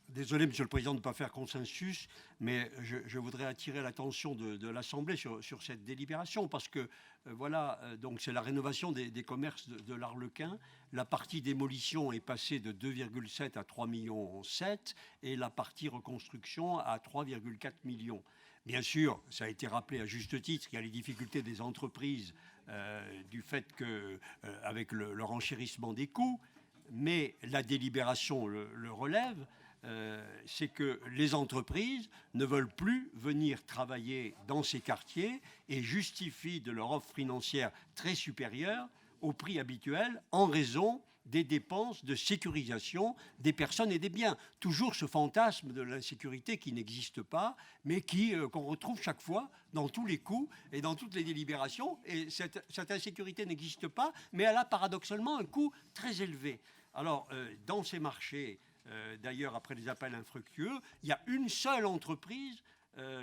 Speaker 6: Désolé, Monsieur le Président, de ne pas faire consensus, mais je voudrais attirer l'attention de l'Assemblée sur cette délibération, parce que voilà, donc c'est la rénovation des commerces de l'Arlequin. La partie démolition est passée de 2,7 à 3,7 millions et la partie reconstruction à 3,4 millions. Bien sûr, ça a été rappelé à juste titre qu'il y a les difficultés des entreprises du fait que, avec le renchérissement des coûts, mais la délibération le relève. C'est que les entreprises ne veulent plus venir travailler dans ces quartiers et justifient de leur offre financière très supérieure au prix habituel en raison des dépenses de sécurisation des personnes et des biens. Toujours ce fantasme de l'insécurité qui n'existe pas, mais qu'on retrouve chaque fois dans tous les coups et dans toutes les délibérations. Et cette insécurité n'existe pas, mais elle a paradoxalement un coût très élevé. Alors, dans ces marchés, d'ailleurs, après les appels infructueux, il y a une seule entreprise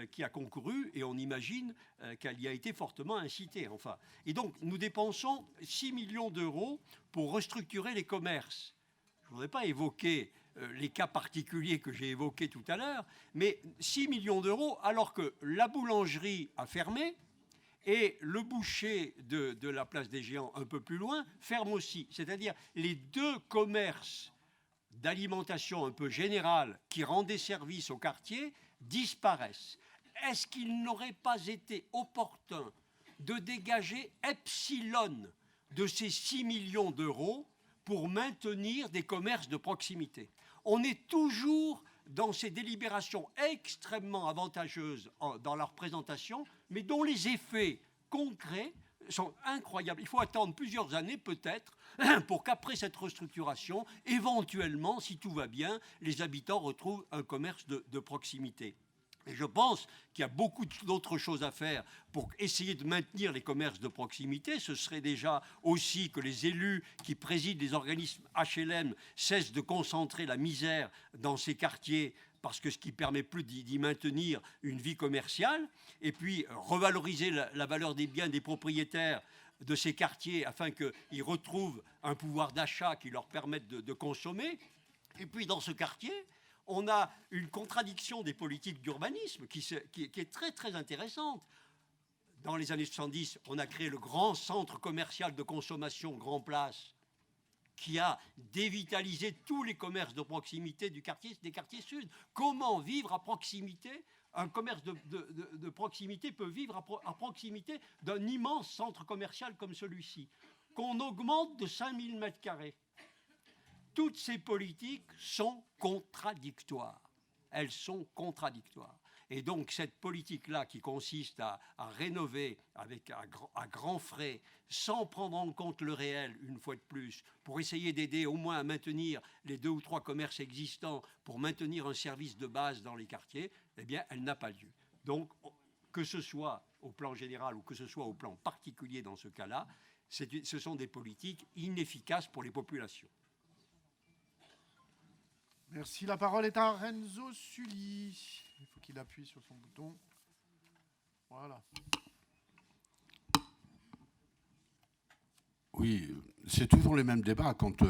Speaker 6: qui a concouru, et on imagine qu'elle y a été fortement incitée. Enfin. Et donc, nous dépensons 6 millions d'euros pour restructurer les commerces. Je ne voudrais pas évoquer les cas particuliers que j'ai évoqués tout à l'heure, mais 6 millions d'euros alors que la boulangerie a fermé et le boucher de la place des Géants, un peu plus loin, ferme aussi. C'est-à-dire les deux commerces d'alimentation un peu générale qui rendaient service au quartier disparaissent. Est-ce qu'il n'aurait pas été opportun de dégager epsilon de ces 6 millions d'euros pour maintenir des commerces de proximité? On est toujours dans ces délibérations extrêmement avantageuses dans leur présentation, mais dont les effets concrets sont incroyables. Il faut attendre plusieurs années peut-être pour qu'après cette restructuration, éventuellement, si tout va bien, les habitants retrouvent un commerce de proximité. Et je pense qu'il y a beaucoup d'autres choses à faire pour essayer de maintenir les commerces de proximité. Ce serait déjà aussi que les élus qui président les organismes HLM cessent de concentrer la misère dans ces quartiers, parce que ce qui permet plus d'y maintenir une vie commerciale, et puis revaloriser la valeur des biens des propriétaires de ces quartiers afin qu'ils retrouvent un pouvoir d'achat qui leur permette de consommer. Et puis dans ce quartier, on a une contradiction des politiques d'urbanisme qui est très très intéressante. Dans les années 70, on a créé le grand centre commercial de consommation Grand Place, qui a dévitalisé tous les commerces de proximité des quartiers sud. Comment vivre à proximité? Un commerce de proximité peut vivre à proximité d'un immense centre commercial comme celui-ci, qu'on augmente de 5000 mètres carrés. Toutes ces politiques sont contradictoires. Elles sont contradictoires. Et donc cette politique-là qui consiste à rénover à grands frais, sans prendre en compte le réel, une fois de plus, pour essayer d'aider au moins à maintenir les 2 ou 3 commerces existants, pour maintenir un service de base dans les quartiers, eh bien, elle n'a pas lieu. Donc, que ce soit au plan général ou que ce soit au plan particulier dans ce cas-là, ce sont des politiques inefficaces pour les populations.
Speaker 1: Merci. La parole est à Renzo Sully. Il faut qu'il appuie sur son bouton. Voilà.
Speaker 13: Oui, c'est toujours les mêmes débats quand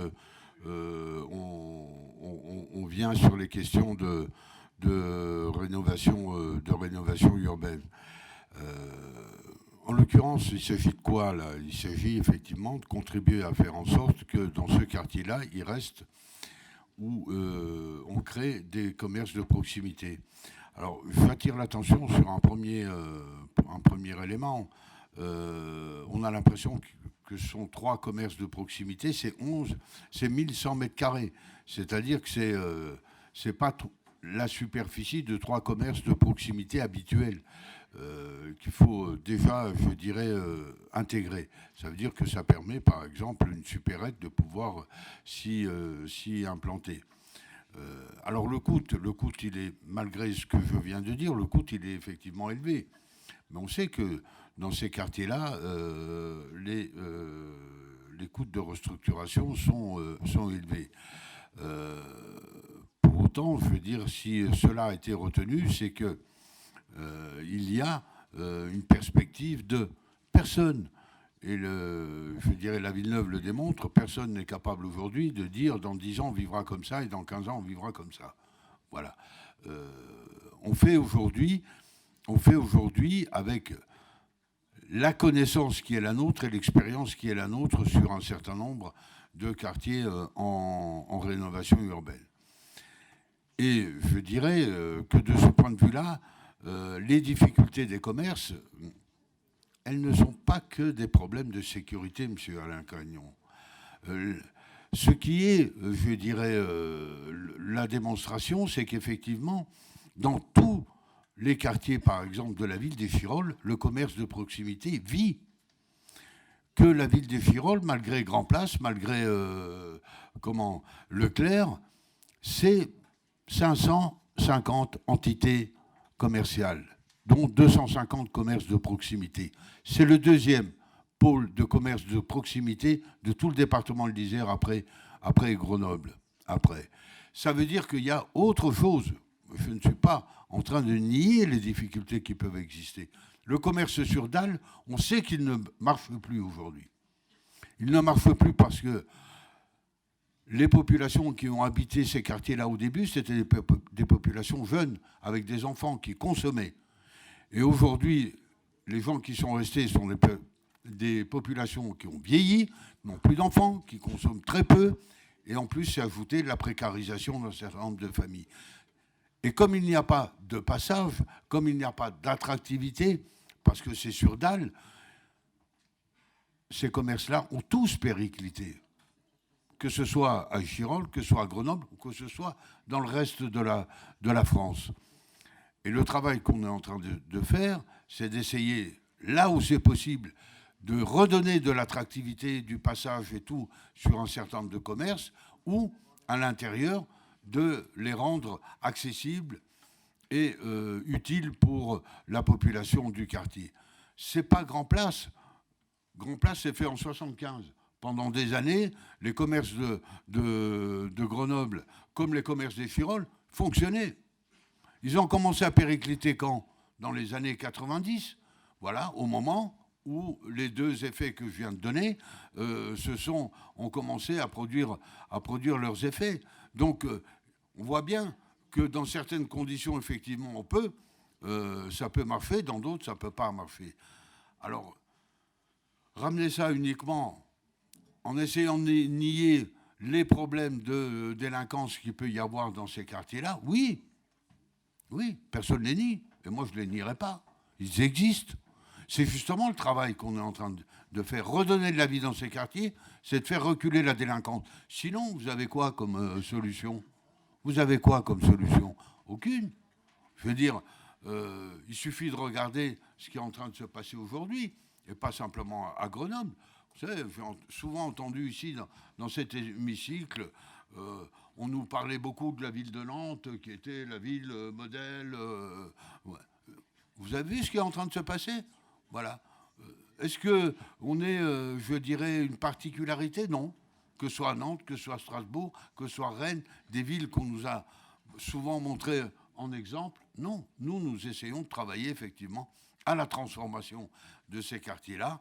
Speaker 13: on vient sur les questions de rénovation urbaine. En l'occurrence, il s'agit de quoi là? Il s'agit effectivement de contribuer à faire en sorte que dans ce quartier-là, il reste où on crée des commerces de proximité. Alors, j'attire l'attention sur un premier élément. On a l'impression que ce sont 3 commerces de proximité, c'est 1100 mètres carrés. C'est-à-dire que c'est pas la superficie de 3 commerces de proximité habituels qu'il faut déjà, je dirais, intégrer. Ça veut dire que ça permet, par exemple, une supérette de pouvoir s'y implanter. Alors le coût, il est, malgré ce que je viens de dire, le coût, il est effectivement élevé. Mais on sait que dans ces quartiers-là, les coûts de restructuration sont élevés. Pour autant, je veux dire, si cela a été retenu, c'est que il y a une perspective de personne. Et je dirais, la Villeneuve le démontre, personne n'est capable aujourd'hui de dire dans 10 ans on vivra comme ça et dans 15 ans on vivra comme ça. Voilà. On fait aujourd'hui avec la connaissance qui est la nôtre et l'expérience qui est la nôtre sur un certain nombre de quartiers en rénovation urbaine. Et je dirais que de ce point de vue-là, les difficultés des commerces, elles ne sont pas que des problèmes de sécurité, M. Alain Cagnon. Ce qui est, je dirais, la démonstration, c'est qu'effectivement, dans tous les quartiers, par exemple, de la ville d'Échirolles, le commerce de proximité vit. que la ville d'Échirolles, malgré Grand Place, malgré Leclerc, c'est 550 entités commerciales, dont 250 commerces de proximité. C'est le deuxième pôle de commerce de proximité de tout le département de l'Isère après Grenoble. Ça veut dire qu'il y a autre chose. Je ne suis pas en train de nier les difficultés qui peuvent exister. Le commerce sur dalle, on sait qu'il ne marche plus aujourd'hui. Il ne marche plus parce que les populations qui ont habité ces quartiers-là au début, c'était des populations jeunes, avec des enfants qui consommaient. Et aujourd'hui, les gens qui sont restés sont des populations qui ont vieilli, n'ont plus d'enfants, qui consomment très peu, et en plus, c'est ajouté la précarisation d'un certain nombre de familles. Et comme il n'y a pas de passage, comme il n'y a pas d'attractivité, parce que c'est sur dalle, ces commerces-là ont tous périclité. Que ce soit à Échirolles, que ce soit à Grenoble, ou que ce soit dans le reste de la France. Et le travail qu'on est en train de faire, c'est d'essayer, là où c'est possible, de redonner de l'attractivité, du passage et tout sur un certain nombre de commerces, ou à l'intérieur, de les rendre accessibles et utiles pour la population du quartier. C'est pas Grand Place. Grand Place, c'est fait en 1975. Pendant des années, les commerces de Grenoble, comme les commerces d'Échirolles, fonctionnaient. Ils ont commencé à péricliter quand? Dans les années 90. Voilà, au moment où les deux effets que je viens de donner ont commencé à produire leurs effets. Donc, on voit bien que dans certaines conditions, effectivement, ça peut marcher, dans d'autres, ça ne peut pas marcher. Alors, ramener ça uniquement en essayant de nier les problèmes de délinquance qu'il peut y avoir dans ces quartiers-là, oui, personne ne les nie, et moi je ne les nierai pas, ils existent. C'est justement le travail qu'on est en train de faire, redonner de la vie dans ces quartiers, c'est de faire reculer la délinquance. Sinon, vous avez quoi comme solution? Vous avez quoi comme solution? Aucune. Je veux dire, il suffit de regarder ce qui est en train de se passer aujourd'hui, et pas simplement à Grenoble. Vous savez, j'ai souvent entendu ici, dans cet hémicycle, on nous parlait beaucoup de la ville de Nantes, qui était la ville modèle. Ouais. Vous avez vu ce qui est en train de se passer? Voilà. Est-ce qu'on est, je dirais, une particularité? Non. Que ce soit Nantes, que ce soit Strasbourg, que ce soit Rennes, des villes qu'on nous a souvent montrées en exemple. Non. Nous essayons de travailler effectivement à la transformation de ces quartiers-là.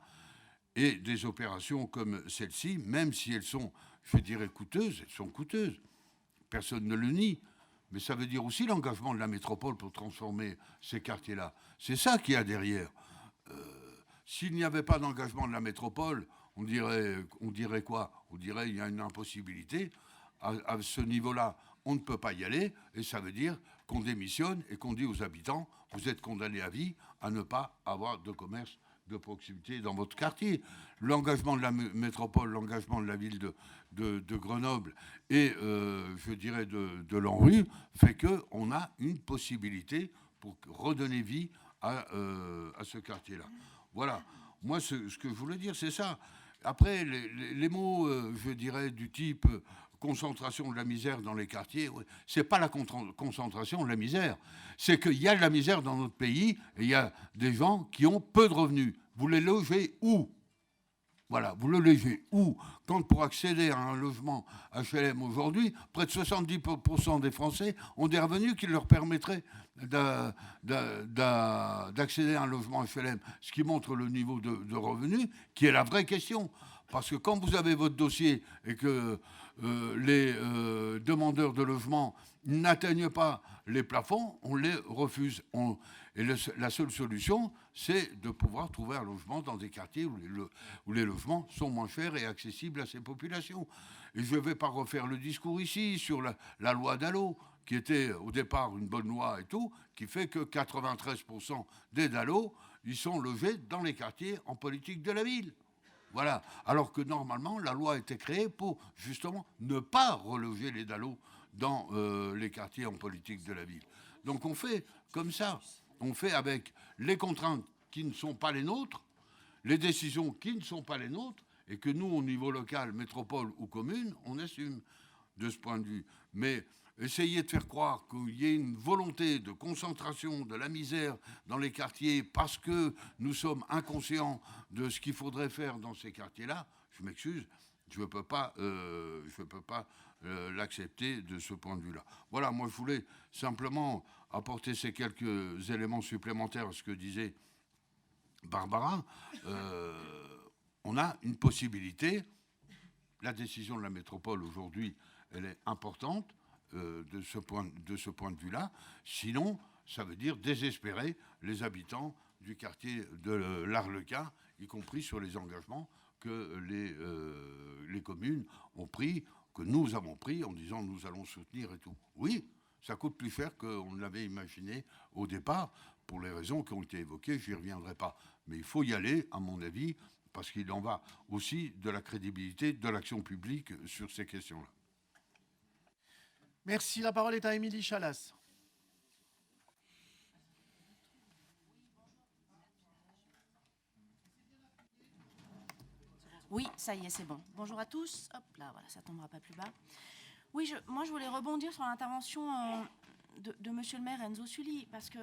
Speaker 13: Et des opérations comme celle-ci, même si elles sont, je dirais, coûteuses, elles sont coûteuses. Personne ne le nie. Mais ça veut dire aussi l'engagement de la métropole pour transformer ces quartiers-là. C'est ça qu'il y a derrière. S'il n'y avait pas d'engagement de la métropole, on dirait quoi? On dirait qu'il y a une impossibilité. À ce niveau-là, on ne peut pas y aller. Et ça veut dire qu'on démissionne et qu'on dit aux habitants, vous êtes condamnés à vie à ne pas avoir de commerce de proximité dans votre quartier. L'engagement de la métropole, l'engagement de la ville de Grenoble et, je dirais, de l'ANRU fait qu'on a une possibilité pour redonner vie à ce quartier-là. Voilà. Moi, ce que je voulais dire, c'est ça. Après, les mots, je dirais, du type concentration de la misère dans les quartiers, c'est pas la concentration de la misère. C'est qu'il y a de la misère dans notre pays et il y a des gens qui ont peu de revenus. Vous les logez où? Voilà, vous le logez où? Quand pour accéder à un logement HLM aujourd'hui, près de 70% des Français ont des revenus qui leur permettraient d'accéder à un logement HLM, ce qui montre le niveau de revenus, qui est la vraie question. Parce que quand vous avez votre dossier et que les demandeurs de logement n'atteignent pas les plafonds, on les refuse. Et la seule solution, c'est de pouvoir trouver un logement dans des quartiers où les logements sont moins chers et accessibles à ces populations. Et je ne vais pas refaire le discours ici sur la loi Dallot, qui était au départ une bonne loi et tout, qui fait que 93% des Dallot, ils sont logés dans les quartiers en politique de la ville. Voilà. Alors que normalement, la loi a été créée pour justement ne pas reloger les Dallot dans les quartiers en politique de la ville. Donc on fait comme ça. On fait avec les contraintes qui ne sont pas les nôtres, les décisions qui ne sont pas les nôtres et que nous, au niveau local, métropole ou commune, on assume de ce point de vue. Mais essayer de faire croire qu'il y ait une volonté de concentration de la misère dans les quartiers parce que nous sommes inconscients de ce qu'il faudrait faire dans ces quartiers-là, je m'excuse, je ne peux pas l'accepter de ce point de vue-là. Voilà, moi je voulais simplement apporter ces quelques éléments supplémentaires à ce que disait Barbara. On a une possibilité, la décision de la métropole aujourd'hui, elle est importante de ce point de vue-là. Sinon, ça veut dire désespérer les habitants du quartier de l'Arlequin, y compris sur les engagements que les communes ont pris, que nous avons pris en disant nous allons soutenir et tout. Oui, ça coûte plus cher qu'on ne l'avait imaginé au départ, pour les raisons qui ont été évoquées, je n'y reviendrai pas. Mais il faut y aller, à mon avis, parce qu'il en va aussi de la crédibilité de l'action publique sur ces questions-là.
Speaker 1: Merci. La parole est à Émilie Chalas.
Speaker 14: Oui, ça y est, c'est bon. Bonjour à tous. Hop là, voilà, ça tombera pas plus bas. Oui, moi, je voulais rebondir sur l'intervention de Monsieur le maire Enzo Sully, parce que